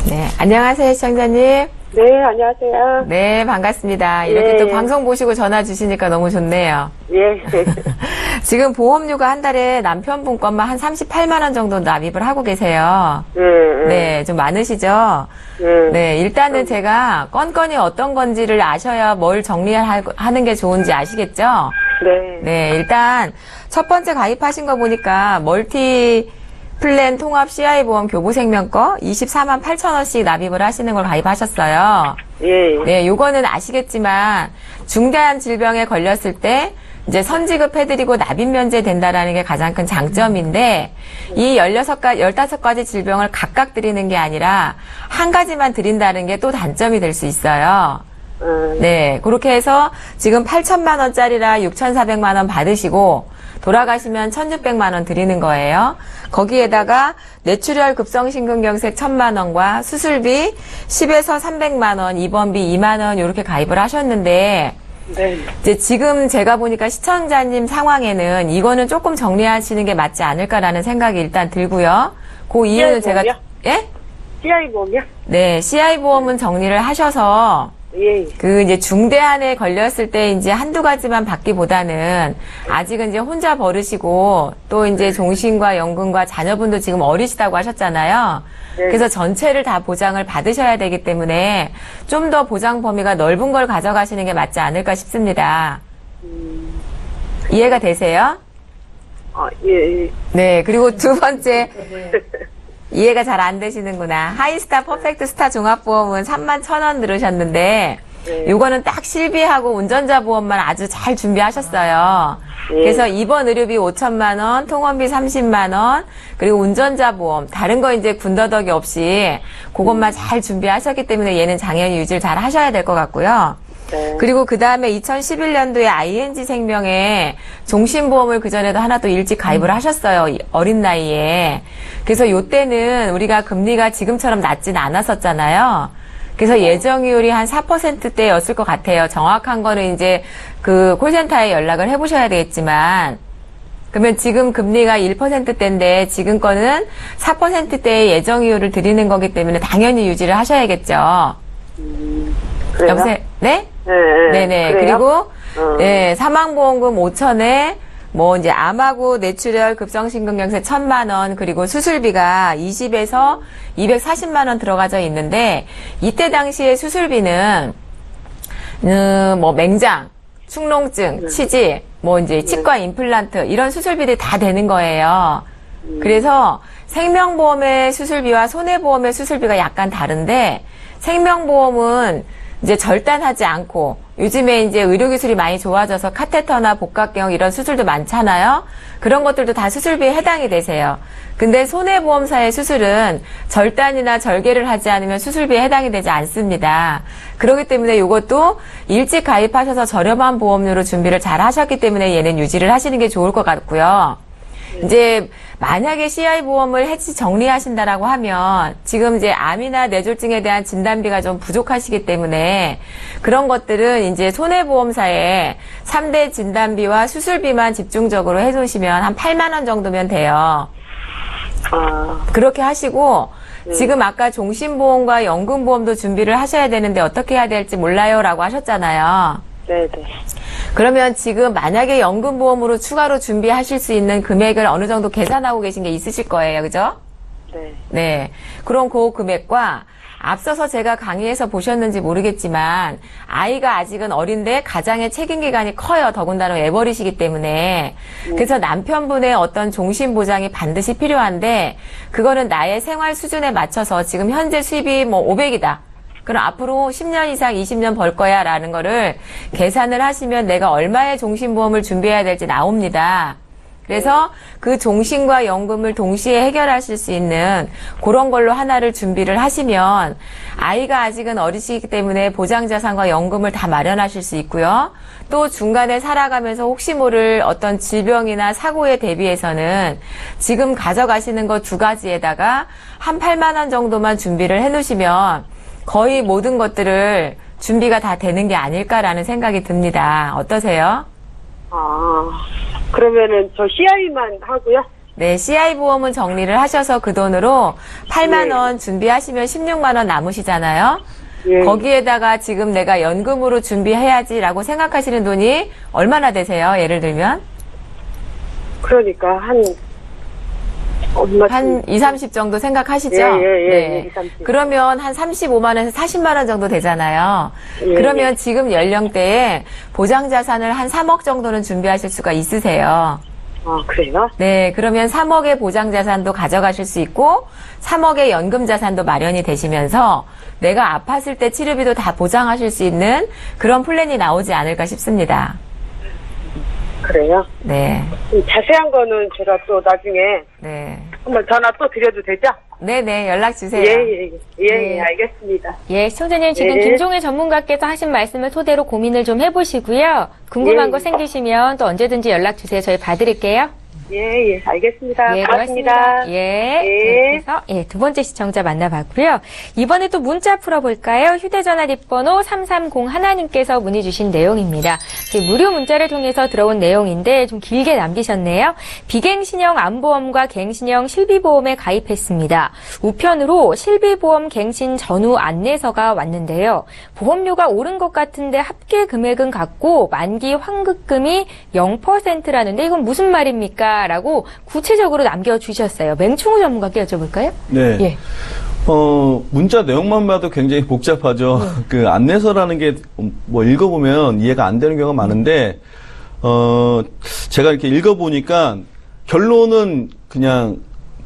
네, 안녕하세요, 시청자님. 네, 안녕하세요. 네, 반갑습니다. 이렇게 예. 또 방송 보시고 전화 주시니까 너무 좋네요. 예. 지금 보험료가 한 달에 남편분 것만 한 38만 원 정도 납입을 하고 계세요. 네, 좀 많으시죠? 네, 일단은 제가 건건이 어떤 건지를 아셔야 뭘 정리하는 게 좋은지 아시겠죠? 네. 네, 일단 첫 번째 가입하신 거 보니까 멀티 플랜 통합 CI 보험 교부생명 거 24만 8천 원씩 납입을 하시는 걸 가입하셨어요. 예. 네, 요거는 아시겠지만 중대한 질병에 걸렸을 때 이제 선지급 해드리고 납입 면제 된다라는 게 가장 큰 장점인데 이 15가지 질병을 각각 드리는 게 아니라 한 가지만 드린다는 게 또 단점이 될 수 있어요. 네, 그렇게 해서 지금 8천만 원짜리라 6,400만 원 받으시고 돌아가시면 1,600만 원 드리는 거예요. 거기에다가 뇌출혈 급성심근경색 1,000만 원과 수술비 10에서 300만 원, 입원비 2만 원 이렇게 가입을 하셨는데 네. 이제 지금 제가 보니까 시청자님 상황에는 이거는 조금 정리하시는 게 맞지 않을까라는 생각이 일단 들고요. 그 이유는 제가 예? CI 보험이요? 네, CI 보험은 정리를 하셔서 예. 이제 중대한에 걸렸을 때 이제 한두 가지만 받기보다는 아직은 이제 혼자 벌으시고 또 이제 종신과 연금과 자녀분도 지금 어리시다고 하셨잖아요. 네. 그래서 전체를 다 보장을 받으셔야 되기 때문에 좀 더 보장 범위가 넓은 걸 가져가시는 게 맞지 않을까 싶습니다. 이해가 되세요? 예. 네, 그리고 두 번째. 이해가 잘 안 되시는구나. 하이스타 퍼펙트 스타 종합보험은 31,000원 들으셨는데 네. 요거는 딱 실비하고 운전자 보험만 아주 잘 준비하셨어요. 네. 그래서 입원 의료비 5천만 원, 통원비 30만 원, 그리고 운전자 보험 다른 거 이제 군더더기 없이 그것만 잘 준비하셨기 때문에 얘는 당연히 유지를 잘 하셔야 될 것 같고요. 네. 그리고 그 다음에 2011년도에 ING 생명에 종신보험을 그전에도 하나 또 일찍 가입을 하셨어요. 어린 나이에. 그래서 요때는 우리가 금리가 지금처럼 낮진 않았었잖아요. 그래서 예정이율이 한 4%대였을 것 같아요. 정확한 거는 이제 그 콜센터에 연락을 해보셔야 되겠지만, 그러면 지금 금리가 1%대인데 지금 거는 4%대의 예정이율을 드리는 거기 때문에 당연히 유지를 하셔야겠죠. 그래요? 여보세요? 네? 네네. 그래요? 그리고, 네, 사망보험금 5천에 뭐 이제 암하고 뇌출혈 급성심근경색 1,000만 원, 그리고 수술비가 20에서 240만 원 들어가져 있는데, 이때 당시에 수술비는 뭐 맹장, 축농증, 치질, 뭐 이제 치과 임플란트 이런 수술비들이 다 되는 거예요. 그래서 생명보험의 수술비와 손해보험의 수술비가 약간 다른데, 생명보험은 이제 절단하지 않고, 요즘에 이제 의료기술이 많이 좋아져서 카테터나 복각경 이런 수술도 많잖아요. 그런 것들도 다 수술비에 해당이 되세요. 근데 손해보험사의 수술은 절단이나 절개를 하지 않으면 수술비에 해당이 되지 않습니다. 그렇기 때문에 이것도 일찍 가입하셔서 저렴한 보험료로 준비를 잘 하셨기 때문에 얘는 유지를 하시는 게 좋을 것 같고요. 이제 만약에 CI 보험을 해지 정리하신다라고 하면 지금 이제 암이나 뇌졸중에 대한 진단비가 좀 부족하시기 때문에 그런 것들은 이제 손해보험사에 3대 진단비와 수술비만 집중적으로 해놓으시면 한 8만 원 정도면 돼요. 그렇게 하시고 지금 아까 종신보험과 연금보험도 준비를 하셔야 되는데 어떻게 해야 될지 몰라요 라고 하셨잖아요. 네네. 그러면 지금 만약에 연금보험으로 추가로 준비하실 수 있는 금액을 어느 정도 계산하고 계신 게 있으실 거예요. 그죠? 네. 네. 그럼 그 금액과 앞서서 제가 강의에서 보셨는지 모르겠지만 아이가 아직은 어린데 가장의 책임기간이 커요. 더군다나 애벌이시기 때문에. 그래서 남편분의 어떤 종신보장이 반드시 필요한데 그거는 나의 생활 수준에 맞춰서 지금 현재 수입이 뭐 500이다. 그럼 앞으로 10년 이상 20년 벌 거야 라는 거를 계산을 하시면 내가 얼마의 종신보험을 준비해야 될지 나옵니다. 그래서 그 종신과 연금을 동시에 해결하실 수 있는 그런 걸로 하나를 준비를 하시면 아이가 아직은 어리시기 때문에 보장자산과 연금을 다 마련하실 수 있고요. 또 중간에 살아가면서 혹시 모를 어떤 질병이나 사고에 대비해서는 지금 가져가시는 거 두 가지에다가 한 8만 원 정도만 준비를 해놓으시면 거의 모든 것들을 준비가 다 되는 게 아닐까라는 생각이 듭니다. 어떠세요? 그러면은 저 CI만 하고요? 네, CI 보험은 정리를 하셔서 그 돈으로 8만 원 준비하시면 16만 원 남으시잖아요. 예. 거기에다가 지금 내가 연금으로 준비해야지라고 생각하시는 돈이 얼마나 되세요? 예를 들면? 그러니까 한 2, 30 정도 생각하시죠? 예, 2, 30. 그러면 한 35만 원에서 40만 원 정도 되잖아요. 예, 그러면 지금 연령대에 보장자산을 한 3억 정도는 준비하실 수가 있으세요. 그래요? 네, 그러면 3억의 보장자산도 가져가실 수 있고 3억의 연금자산도 마련이 되시면서 내가 아팠을 때 치료비도 다 보장하실 수 있는 그런 플랜이 나오지 않을까 싶습니다. 그래요? 네. 자세한 거는 제가 또 나중에 네. 한번 전화 또 드려도 되죠? 네네, 연락 주세요. 예, 알겠습니다. 예, 시청자님 지금 예. 김종일 전문가께서 하신 말씀을 토대로 고민을 좀 해보시고요. 궁금한 예. 거 생기시면 또 언제든지 연락 주세요. 저희 봐드릴게요. 예, 알겠습니다. 예, 고맙습니다. 고맙습니다. 예. 예. 그래서 두 번째 시청자 만나봤고요. 이번에 또 문자 풀어볼까요? 휴대전화 뒷번호 3301님께서 문의 주신 내용입니다. 무료 문자를 통해서 들어온 내용인데 좀 길게 남기셨네요. 비갱신형 암보험과 갱신형 실비보험에 가입했습니다. 우편으로 실비보험 갱신 전후 안내서가 왔는데요. 보험료가 오른 것 같은데 합계 금액은 같고 만기 환급금이 0%라는데 이건 무슨 말입니까? 라고 구체적으로 남겨주셨어요. 맹충우 전문가께 여쭤볼까요? 네. 예. 문자 내용만 봐도 굉장히 복잡하죠. 그 안내서라는 게 뭐 읽어보면 이해가 안 되는 경우가 많은데, 제가 이렇게 읽어보니까 결론은 그냥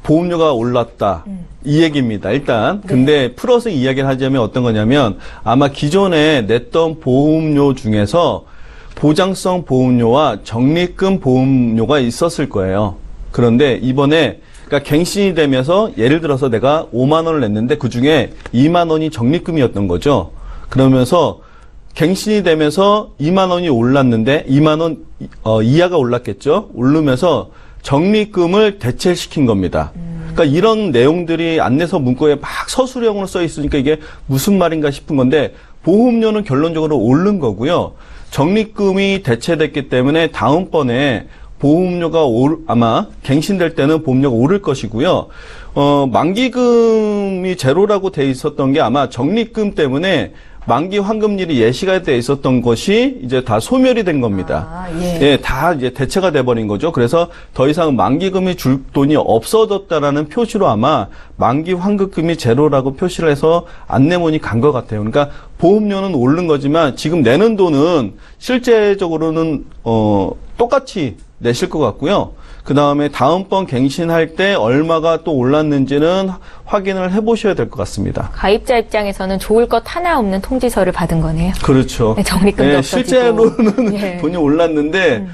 보험료가 올랐다. 이 얘기입니다. 일단. 근데 풀어서 이야기를 하자면 어떤 거냐면 아마 기존에 냈던 보험료 중에서 보장성 보험료와 적립금 보험료가 있었을 거예요. 그런데 이번에 그러니까 갱신이 되면서 예를 들어서 내가 5만 원을 냈는데 그중에 2만 원이 적립금이었던 거죠. 그러면서 갱신이 되면서 2만 원이 올랐는데 2만 원 이하가 올랐겠죠. 오르면서 적립금을 대체시킨 겁니다. 그러니까 이런 내용들이 안내서 문구에 막 서술형으로 써 있으니까 이게 무슨 말인가 싶은 건데 보험료는 결론적으로 오른 거고요. 적립금이 대체됐기 때문에 다음번에 보험료가 아마 갱신될 때는 보험료가 오를 것이고요. 만기금이 제로라고 돼 있었던 게 아마 적립금 때문에 만기 환급률이 예시가 돼 있었던 것이 이제 다 소멸이 된 겁니다. 예, 다 이제 대체가 돼 버린 거죠. 그래서 더 이상 만기금이 줄 돈이 없어졌다라는 표시로 아마 만기 환급금이 제로라고 표시를 해서 안내문이 간 것 같아요. 그러니까 보험료는 오른 거지만 지금 내는 돈은 실제적으로는 똑같이 내실 것 같고요. 그 다음에 다음번 갱신할 때 얼마가 또 올랐는지는 확인을 해보셔야 될 것 같습니다. 가입자 입장에서는 좋을 것 하나 없는 통지서를 받은 거네요. 그렇죠. 네, 적립금도 없어지고. 실제로는 예. 돈이 올랐는데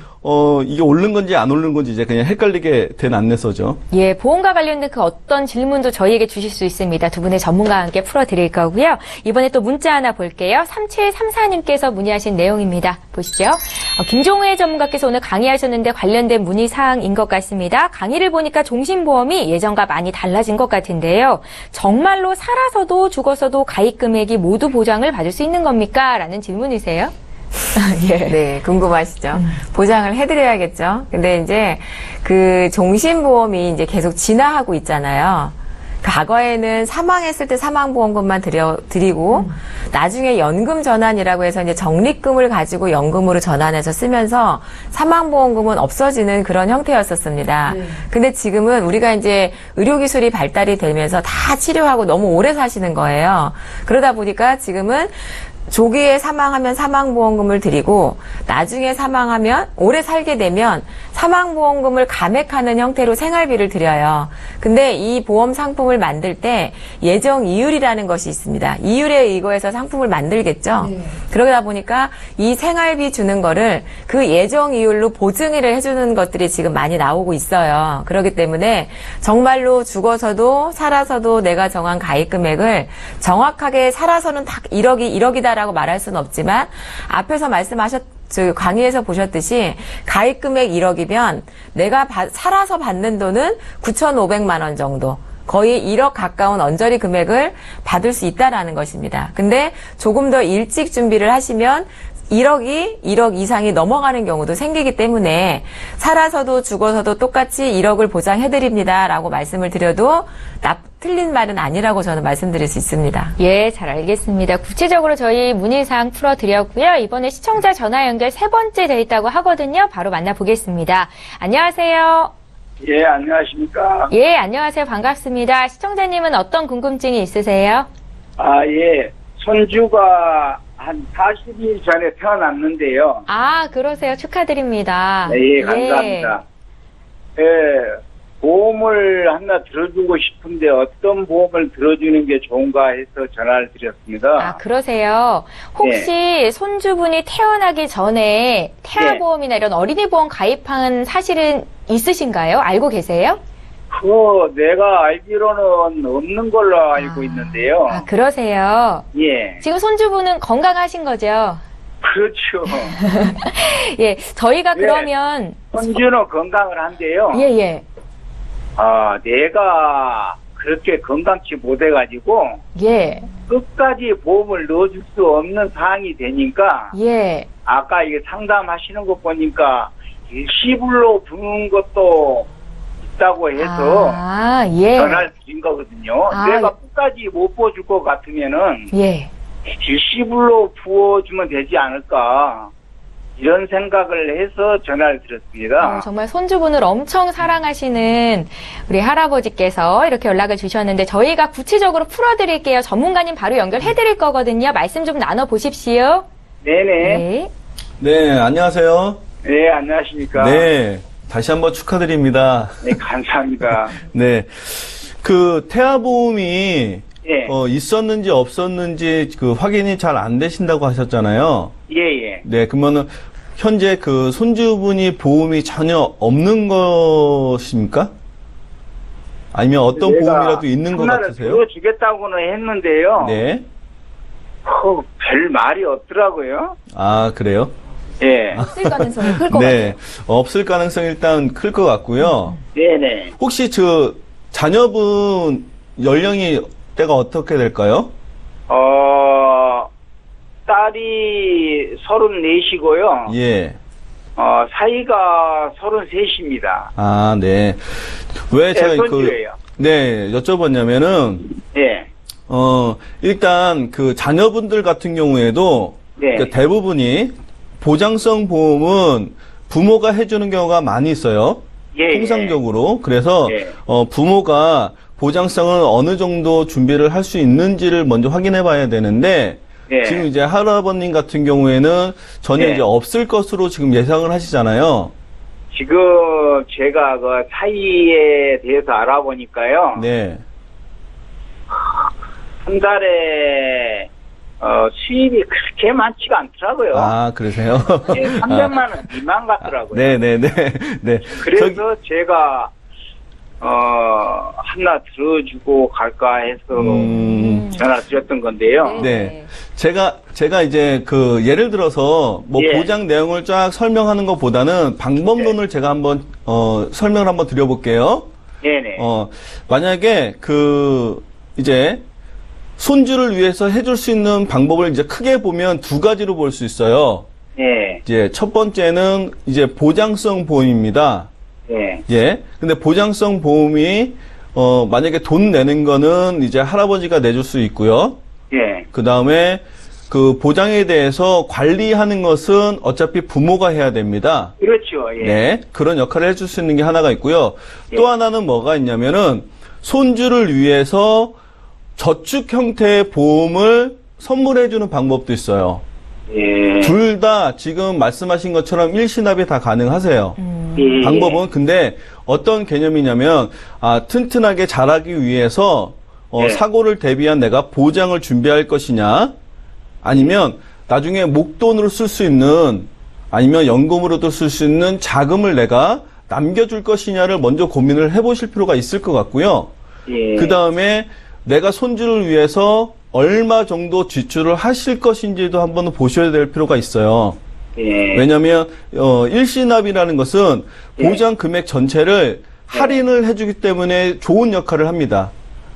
이게 오른 건지 안 오른 건지 이제 그냥 헷갈리게 된 안내서죠. 예, 보험과 관련된 그 어떤 질문도 저희에게 주실 수 있습니다. 두 분의 전문가와 함께 풀어드릴 거고요. 이번에 또 문자 하나 볼게요. 3734님께서 문의하신 내용입니다. 보시죠. 김종회 전문가께서 오늘 강의하셨는데 관련된 문의사항인 것 같습니다. 강의를 보니까 종신보험이 예전과 많이 달라진 것 같은데요. 정말로 살아서도 죽어서도 가입 금액이 모두 보장을 받을 수 있는 겁니까? 라는 질문이세요. 예. 네, 궁금하시죠? 보장을 해드려야겠죠? 근데 이제 그 종신보험이 이제 계속 진화하고 있잖아요. 과거에는 사망했을 때 사망보험금만 드리고 나중에 연금 전환이라고 해서 이제 적립금을 가지고 연금으로 전환해서 쓰면서 사망보험금은 없어지는 그런 형태였었습니다. 근데 지금은 우리가 이제 의료기술이 발달이 되면서 다 치료하고 너무 오래 사시는 거예요. 그러다 보니까 지금은 조기에 사망하면 사망보험금을 드리고 나중에 사망하면 오래 살게 되면 사망보험금을 감액하는 형태로 생활비를 드려요. 근데 이 보험 상품을 만들 때 예정 이율이라는 것이 있습니다. 이율에 의거해서 상품을 만들겠죠. 그러다 보니까 이 생활비 주는 거를 그 예정 이율로 보증을 해주는 것들이 지금 많이 나오고 있어요. 그렇기 때문에 정말로 죽어서도 살아서도 내가 정한 가입 금액을 정확하게 살아서는 딱 1억이다라고 말할 수는 없지만 앞에서 강의에서 보셨듯이 가입 금액 1억이면 내가 살아서 받는 돈은 9,500만 원 정도. 거의 1억 가까운 언저리 금액을 받을 수 있다라는 것입니다. 근데 조금 더 일찍 준비를 하시면 1억 이상이 넘어가는 경우도 생기기 때문에 살아서도 죽어서도 똑같이 1억을 보장해드립니다라고 말씀을 드려도 틀린 말은 아니라고 저는 말씀드릴 수 있습니다. 예, 잘 알겠습니다. 구체적으로 저희 문의사항 풀어드렸고요. 이번에 시청자 전화 연결 3번째 돼 있다고 하거든요. 바로 만나보겠습니다. 안녕하세요. 예, 안녕하십니까. 예, 안녕하세요. 반갑습니다. 시청자님은 어떤 궁금증이 있으세요? 예. 손주가 한 40일 전에 태어났는데요. 아, 그러세요. 축하드립니다. 네, 예, 감사합니다. 예, 보험을 하나 들어주고 싶은데 어떤 보험을 들어주는 게 좋은가 해서 전화를 드렸습니다. 아, 그러세요. 혹시 손주분이 태어나기 전에 태아보험이나 이런 어린이보험 가입한 사실은 있으신가요? 알고 계세요? 내가 알기로는 없는 걸로 알고 있는데요. 아, 그러세요. 예. 지금 손주분은 건강하신 거죠? 그렇죠. 예, 저희가 그러면. 손주는 건강을 한데요. 예, 예. 내가 그렇게 건강치 못해가지고. 예. 끝까지 보험을 넣어줄 수 없는 상황이 되니까. 예. 아까 이게 상담하시는 거 보니까 일시불로 부는 것도 있다고 해서 예. 전화를 드린 거거든요. 내가 끝까지 못 보줄 것 같으면은 예. 일시불로 부어주면 되지 않을까 이런 생각을 해서 전화를 드렸습니다. 정말 손주분을 엄청 사랑하시는 우리 할아버지께서 이렇게 연락을 주셨는데 저희가 구체적으로 풀어드릴게요. 전문가님 바로 연결해드릴 거거든요. 말씀 좀 나눠보십시오. 네네. 네, 안녕하세요. 네, 안녕하십니까. 네, 다시 한번 축하드립니다. 네, 감사합니다. 네, 그 태아보험이 있었는지 없었는지 그 확인이 잘 안 되신다고 하셨잖아요. 예. 네, 그러면은 현재 그 손주분이 보험이 전혀 없는 것입니까? 아니면 어떤 보험이라도 있는 것 같으세요? 들어주겠다고는 했는데요. 네. 별 말이 없더라고요. 아, 그래요? 예. 없을 가능성이 클 것 같아요. 네, 없을 가능성이 일단 클 것 같고요. 네네. 혹시 자녀분 연령이 때가 어떻게 될까요? 딸이 34시고요. 예. 사이가 33입니다. 아, 네. 왜 제가 손주예요. 네, 여쭤봤냐면은, 예. 일단 그 자녀분들 같은 경우에도 네. 그러니까 대부분이 보장성 보험은 부모가 해주는 경우가 많이 있어요. 예, 통상적으로. 그래서 예. 부모가 보장성을 어느 정도 준비를 할 수 있는지를 먼저 확인해 봐야 되는데, 예. 지금 이제 할아버님 같은 경우에는 전혀 예. 이제 없을 것으로 지금 예상을 하시잖아요. 지금 제가 그 사이에 대해서 알아보니까요. 네. 한 달에 수입이 그렇게 많지가 않더라고요. 아, 그러세요? 300만 원 미만 같더라고요. 네네네. 네. 그래서 제가 하나 들어주고 갈까 해서 전화 드렸던 건데요. 네. 제가 이제 그 예를 들어서 뭐 예. 보장 내용을 쫙 설명하는 것보다는 방법론을 제가 한번 설명을 한번 드려볼게요. 네네. 만약에 그 이제 손주를 위해서 해줄 수 있는 방법을 이제 크게 보면 두 가지로 볼 수 있어요. 예. 이제 첫 번째는 이제 보장성 보험입니다. 예. 예. 근데 보장성 보험이 만약에 돈 내는 거는 이제 할아버지가 내줄 수 있고요. 예. 그 다음에 그 보장에 대해서 관리하는 것은 어차피 부모가 해야 됩니다. 그렇죠. 예. 네. 그런 역할을 해줄 수 있는 게 하나가 있고요. 또 하나는 뭐가 있냐면은 손주를 위해서 저축 형태의 보험을 선물해주는 방법도 있어요. 예. 둘 다 지금 말씀하신 것처럼 일시납이 다 가능하세요. 예. 방법은 근데 어떤 개념이냐면 튼튼하게 자라기 위해서 네. 사고를 대비한 내가 보장을 준비할 것이냐 아니면 나중에 목돈으로 쓸 수 있는 아니면 연금으로도 쓸 수 있는 자금을 내가 남겨줄 것이냐를 먼저 고민을 해보실 필요가 있을 것 같고요. 예. 그 다음에 내가 손주를 위해서 얼마 정도 지출을 하실 것인지도 한번 보셔야 될 필요가 있어요. 예. 왜냐하면 일시납이라는 것은 예. 보장 금액 전체를 할인을 해주기 때문에 좋은 역할을 합니다.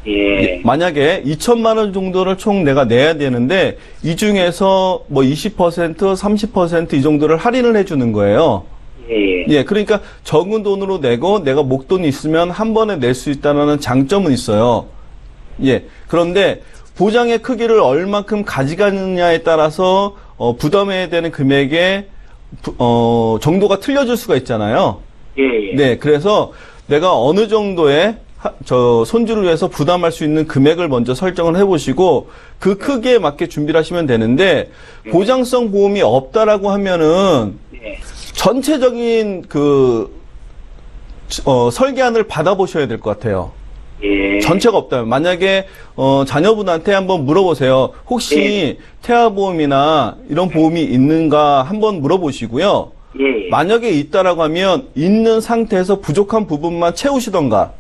예. 만약에 2천만 원 정도를 총 내가 내야 되는데 이 중에서 뭐 20%, 30%이 정도를 할인을 해주는 거예요. 예. 예, 그러니까 적은 돈으로 내고 내가 목돈이 있으면 한 번에 낼 수 있다는 장점은 있어요. 예, 그런데 보장의 크기를 얼만큼 가져가느냐에 따라서 부담해야 되는 금액의 정도가 틀려질 수가 있잖아요. 예. 네, 그래서 내가 어느 정도의 손주를 위해서 부담할 수 있는 금액을 먼저 설정을 해보시고 그 크기에 맞게 준비를 하시면 되는데 보장성 보험이 없다라고 하면은 예. 전체적인 설계안을 받아보셔야 될 것 같아요. 예. 전체가 없다면 만약에 자녀분한테 한번 물어보세요. 혹시 태아보험이나 이런 보험이 있는가 한번 물어보시고요. 예. 만약에 있다라고 하면 있는 상태에서 부족한 부분만 채우시던가.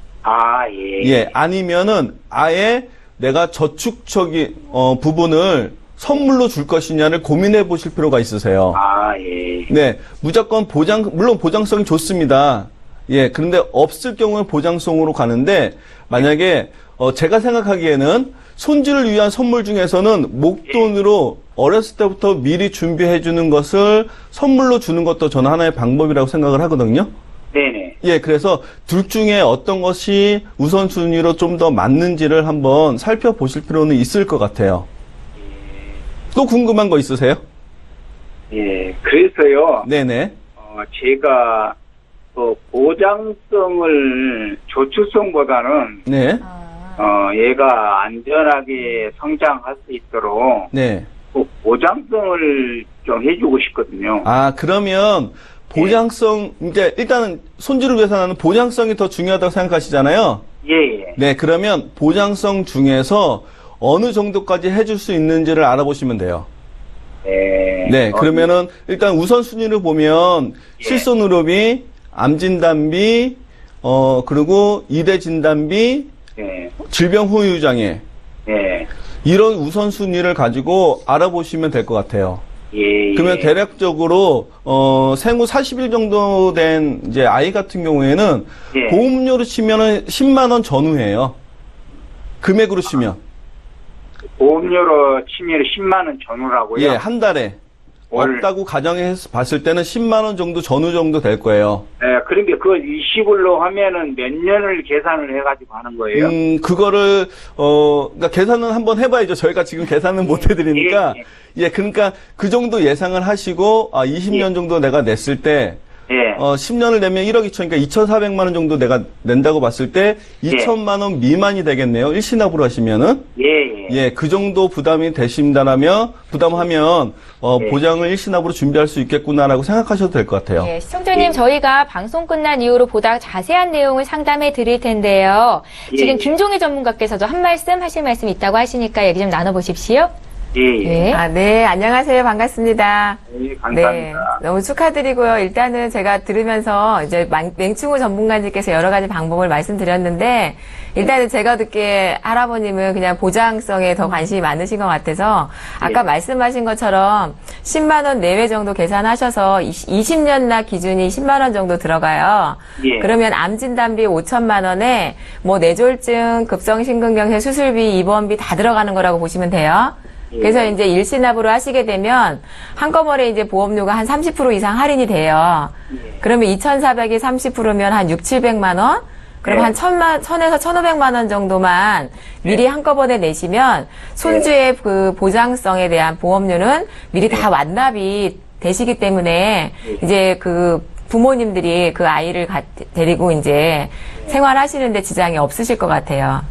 예. 예, 아니면은 아예 내가 저축적인 부분을 선물로 줄 것이냐를 고민해 보실 필요가 있으세요. 예. 네, 무조건 물론 보장성이 좋습니다. 예, 그런데 없을 경우에 보장성으로 가는데 만약에 제가 생각하기에는 손주를 위한 선물 중에서는 목돈으로 어렸을 때부터 미리 준비해 주는 것을 선물로 주는 것도 저는 하나의 방법이라고 생각을 하거든요. 네네. 예, 그래서 둘 중에 어떤 것이 우선순위로 좀 더 맞는지를 한번 살펴보실 필요는 있을 것 같아요. 또 궁금한 거 있으세요? 예. 그래서요. 네네. 제가 보장성을 저축성보다는 네. 얘가 안전하게 성장할 수 있도록 네. 보장성을 좀 해주고 싶거든요. 그러면 보장성, 이제 일단은 손주를 위해서 나는 보장성이 더 중요하다고 생각하시잖아요. 예. 네, 그러면 보장성 중에서 어느 정도까지 해줄 수 있는지를 알아보시면 돼요. 네, 그러면은 일단 우선순위를 보면 실손의료비, 암진단비, 그리고 이대 진단비, 질병 후유장애. 이런 우선순위를 가지고 알아보시면 될 것 같아요. 예. 그러면 대략적으로 생후 40일 정도 된 이제 아이 같은 경우에는 예. 보험료로 치면은 10만 원 전후예요. 금액으로 치면. 보험료로 치면 10만 원 전후라고요? 예, 한 달에. 없다고 가정해서 봤을 때는 10만 원 정도 전후 정도 될 거예요. 예, 그러니까 그 20일로 하면은 몇 년을 계산을 해가지고 하는 거예요? 그거를, 그러니까 계산은 한번 해봐야죠. 저희가 지금 계산은 못 해드리니까. 예, 그러니까 그 정도 예상을 하시고, 20년 정도 내가 냈을 때, 예. 10년을 내면 1억 2천, 그러니까 2,400만 원 정도 내가 낸다고 봤을 때 2천만 원 미만이 되겠네요. 일시납으로 하시면은. 예. 예, 그 정도 부담이 되신다라면, 부담하면, 예. 보장을 일시납으로 준비할 수 있겠구나라고 생각하셔도 될 것 같아요. 예, 시청자님 저희가 방송 끝난 이후로 보다 자세한 내용을 상담해 드릴 텐데요. 지금 김종희 전문가께서도 한 말씀 하실 말씀 있다고 하시니까 얘기 좀 나눠보십시오. 예. 예. 네, 안녕하세요. 반갑습니다. 예, 감사합니다. 네, 너무 축하드리고요. 일단은 제가 들으면서 이제 맹충우 전문가님께서 여러 가지 방법을 말씀드렸는데, 일단은 제가 듣기에 할아버님은 그냥 보장성에 더 관심이 많으신 것 같아서, 아까 말씀하신 것처럼 10만 원 내외 정도 계산하셔서 20년 나 기준이 10만 원 정도 들어가요. 예. 그러면 암진단비 5천만 원에 뭐 뇌졸중, 급성심근경색 수술비, 입원비 다 들어가는 거라고 보시면 돼요. 그래서 이제 일시납으로 하시게 되면 한꺼번에 이제 보험료가 한 30% 이상 할인이 돼요. 그러면 2,400이 30%면 한 6, 700만 원? 그럼 한 1,000에서 1,500만 원 정도만 미리 한꺼번에 내시면 손주의 그 보장성에 대한 보험료는 미리 다 완납이 되시기 때문에 이제 그 부모님들이 그 아이를 데리고 이제 생활하시는데 지장이 없으실 것 같아요.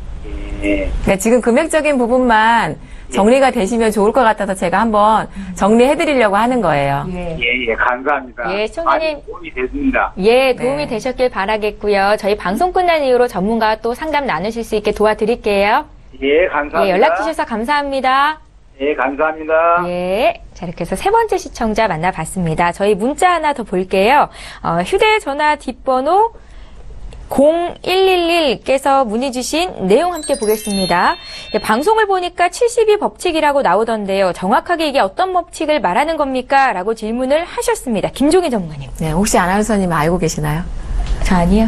그러니까 지금 금액적인 부분만 정리가 되시면 좋을 것 같아서 제가 한번 정리해드리려고 하는 거예요. 예. 예, 감사합니다. 예, 시청자님. 많이 도움이 됐습니다. 예, 도움이 되셨길 바라겠고요. 저희 방송 끝난 이후로 전문가와 또 상담 나누실 수 있게 도와드릴게요. 예, 감사합니다. 예, 연락 주셔서 감사합니다. 예, 감사합니다. 예. 자, 이렇게 해서 세 번째 시청자 만나봤습니다. 저희 문자 하나 더 볼게요. 휴대전화 뒷번호 0111께서 문의 주신 내용 함께 보겠습니다. 예, 방송을 보니까 72 법칙이라고 나오던데요. 정확하게 이게 어떤 법칙을 말하는 겁니까? 라고 질문을 하셨습니다. 김종희 전문가님. 네, 혹시 아나운서님 알고 계시나요? 저 아니요.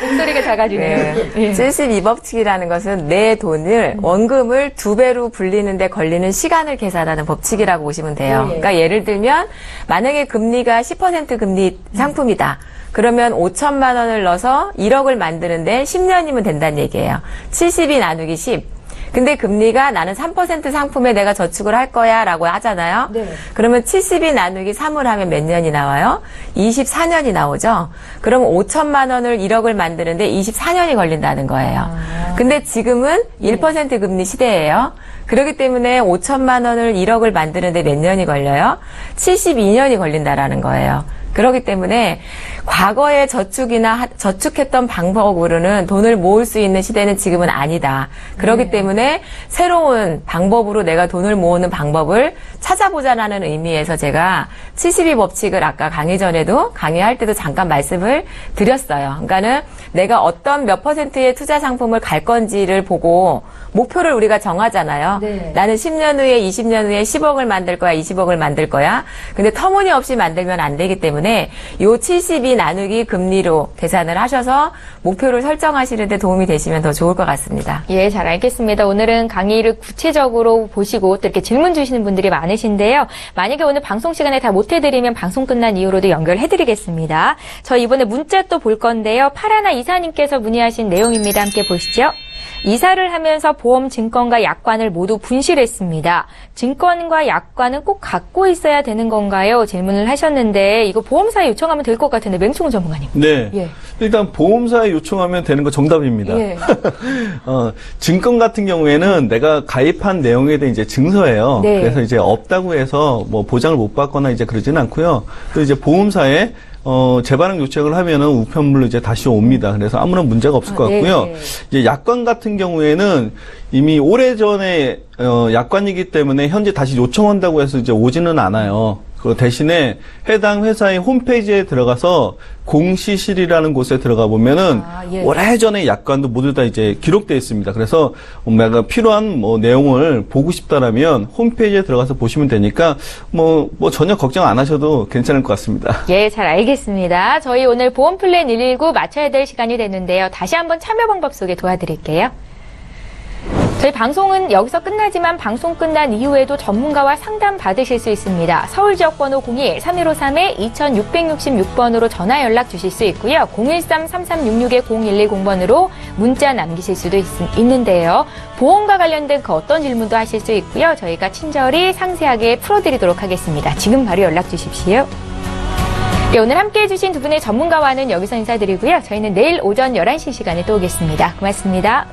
목소리가 작아지네요. 네. 예. 72법칙이라는 것은 내 돈을 원금을 2배로 불리는데 걸리는 시간을 계산하는 법칙이라고 보시면 돼요. 예. 그러니까 예를 들면 만약에 금리가 10% 금리 상품이다. 그러면 5천만 원을 넣어서 1억을 만드는데 10년이면 된다는 얘기예요. 70이 나누기 10. 근데 금리가 나는 3% 상품에 내가 저축을 할 거야 라고 하잖아요. 네. 그러면 70이 나누기 3을 하면 몇 년이 나와요? 24년이 나오죠. 그럼 5천만 원을 1억을 만드는데 24년이 걸린다는 거예요. 근데 지금은 1% 금리 시대예요. 그렇기 때문에 5천만 원을 1억을 만드는데 몇 년이 걸려요? 72년이 걸린다라는 거예요. 그렇기 때문에 과거의 저축이나 저축했던 방법으로는 돈을 모을 수 있는 시대는 지금은 아니다. 그렇기 때문에 새로운 방법으로 내가 돈을 모으는 방법을 찾아보자라는 의미에서 제가 72 법칙을 아까 강의 전에도 강의할 때도 잠깐 말씀을 드렸어요. 그러니까는 내가 어떤 몇 퍼센트의 투자 상품을 갈 건지를 보고 목표를 우리가 정하잖아요. 네. 나는 10년 후에 20년 후에 10억을 만들 거야, 20억을 만들 거야. 근데 터무니없이 만들면 안 되기 때문에 요 72 나누기 금리로 계산을 하셔서 목표를 설정하시는데 도움이 되시면 더 좋을 것 같습니다. 예, 잘 알겠습니다. 오늘은 강의를 구체적으로 보시고 또 이렇게 질문 주시는 분들이 많으신데요. 만약에 오늘 방송 시간에 다 못 해드리면 방송 끝난 이후로도 연결해드리겠습니다. 저 이번에 문자 또 볼 건데요. 파라나 이사님께서 문의하신 내용입니다. 함께 보시죠. 이사를 하면서 보험 증권과 약관을 모두 분실했습니다. 증권과 약관은 꼭 갖고 있어야 되는 건가요? 질문을 하셨는데 이거 보험사에 요청하면 될 것 같은데 맹충우 전문가님. 네. 예. 일단 보험사에 요청하면 되는 거 정답입니다. 예. 증권 같은 경우에는 내가 가입한 내용에 대한 이제 증서예요. 네. 그래서 이제 없다고 해서 뭐 보장을 못 받거나 이제 그러지는 않고요. 또 이제 보험사에 재발행 요청을 하면은 우편물로 이제 다시 옵니다. 그래서 아무런 문제가 없을 것 같고요. 네. 이제 약관 같은 경우에는 이미 오래전에 약관이기 때문에 현재 다시 요청한다고 해서 이제 오지는 않아요. 그 대신에 해당 회사의 홈페이지에 들어가서 공시실이라는 곳에 들어가 보면은 예. 오래전의 약관도 모두 다 이제 기록되어 있습니다. 그래서 내가 필요한 내용을 보고 싶다라면 홈페이지에 들어가서 보시면 되니까 뭐 전혀 걱정 안 하셔도 괜찮을 것 같습니다. 예, 잘 알겠습니다. 저희 오늘 보험 플랜 119 맞춰야 될 시간이 됐는데요. 다시 한번 참여 방법 소개 도와드릴게요. 저희 방송은 여기서 끝나지만 방송 끝난 이후에도 전문가와 상담 받으실 수 있습니다. 서울 지역번호 02-315-2666번으로 전화 연락 주실 수 있고요. 013-3366-0110번으로 문자 남기실 수도 있는데요. 보험과 관련된 그 어떤 질문도 하실 수 있고요. 저희가 친절히 상세하게 풀어드리도록 하겠습니다. 지금 바로 연락 주십시오. 네, 오늘 함께해 주신 두 분의 전문가와는 여기서 인사드리고요. 저희는 내일 오전 11시 시간에 또 오겠습니다. 고맙습니다.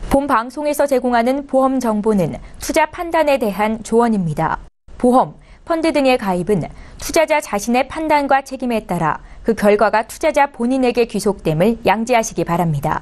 본 방송에서 제공하는 보험 정보는 투자 판단에 대한 조언입니다. 보험, 펀드 등의 가입은 투자자 자신의 판단과 책임에 따라 그 결과가 투자자 본인에게 귀속됨을 양지하시기 바랍니다.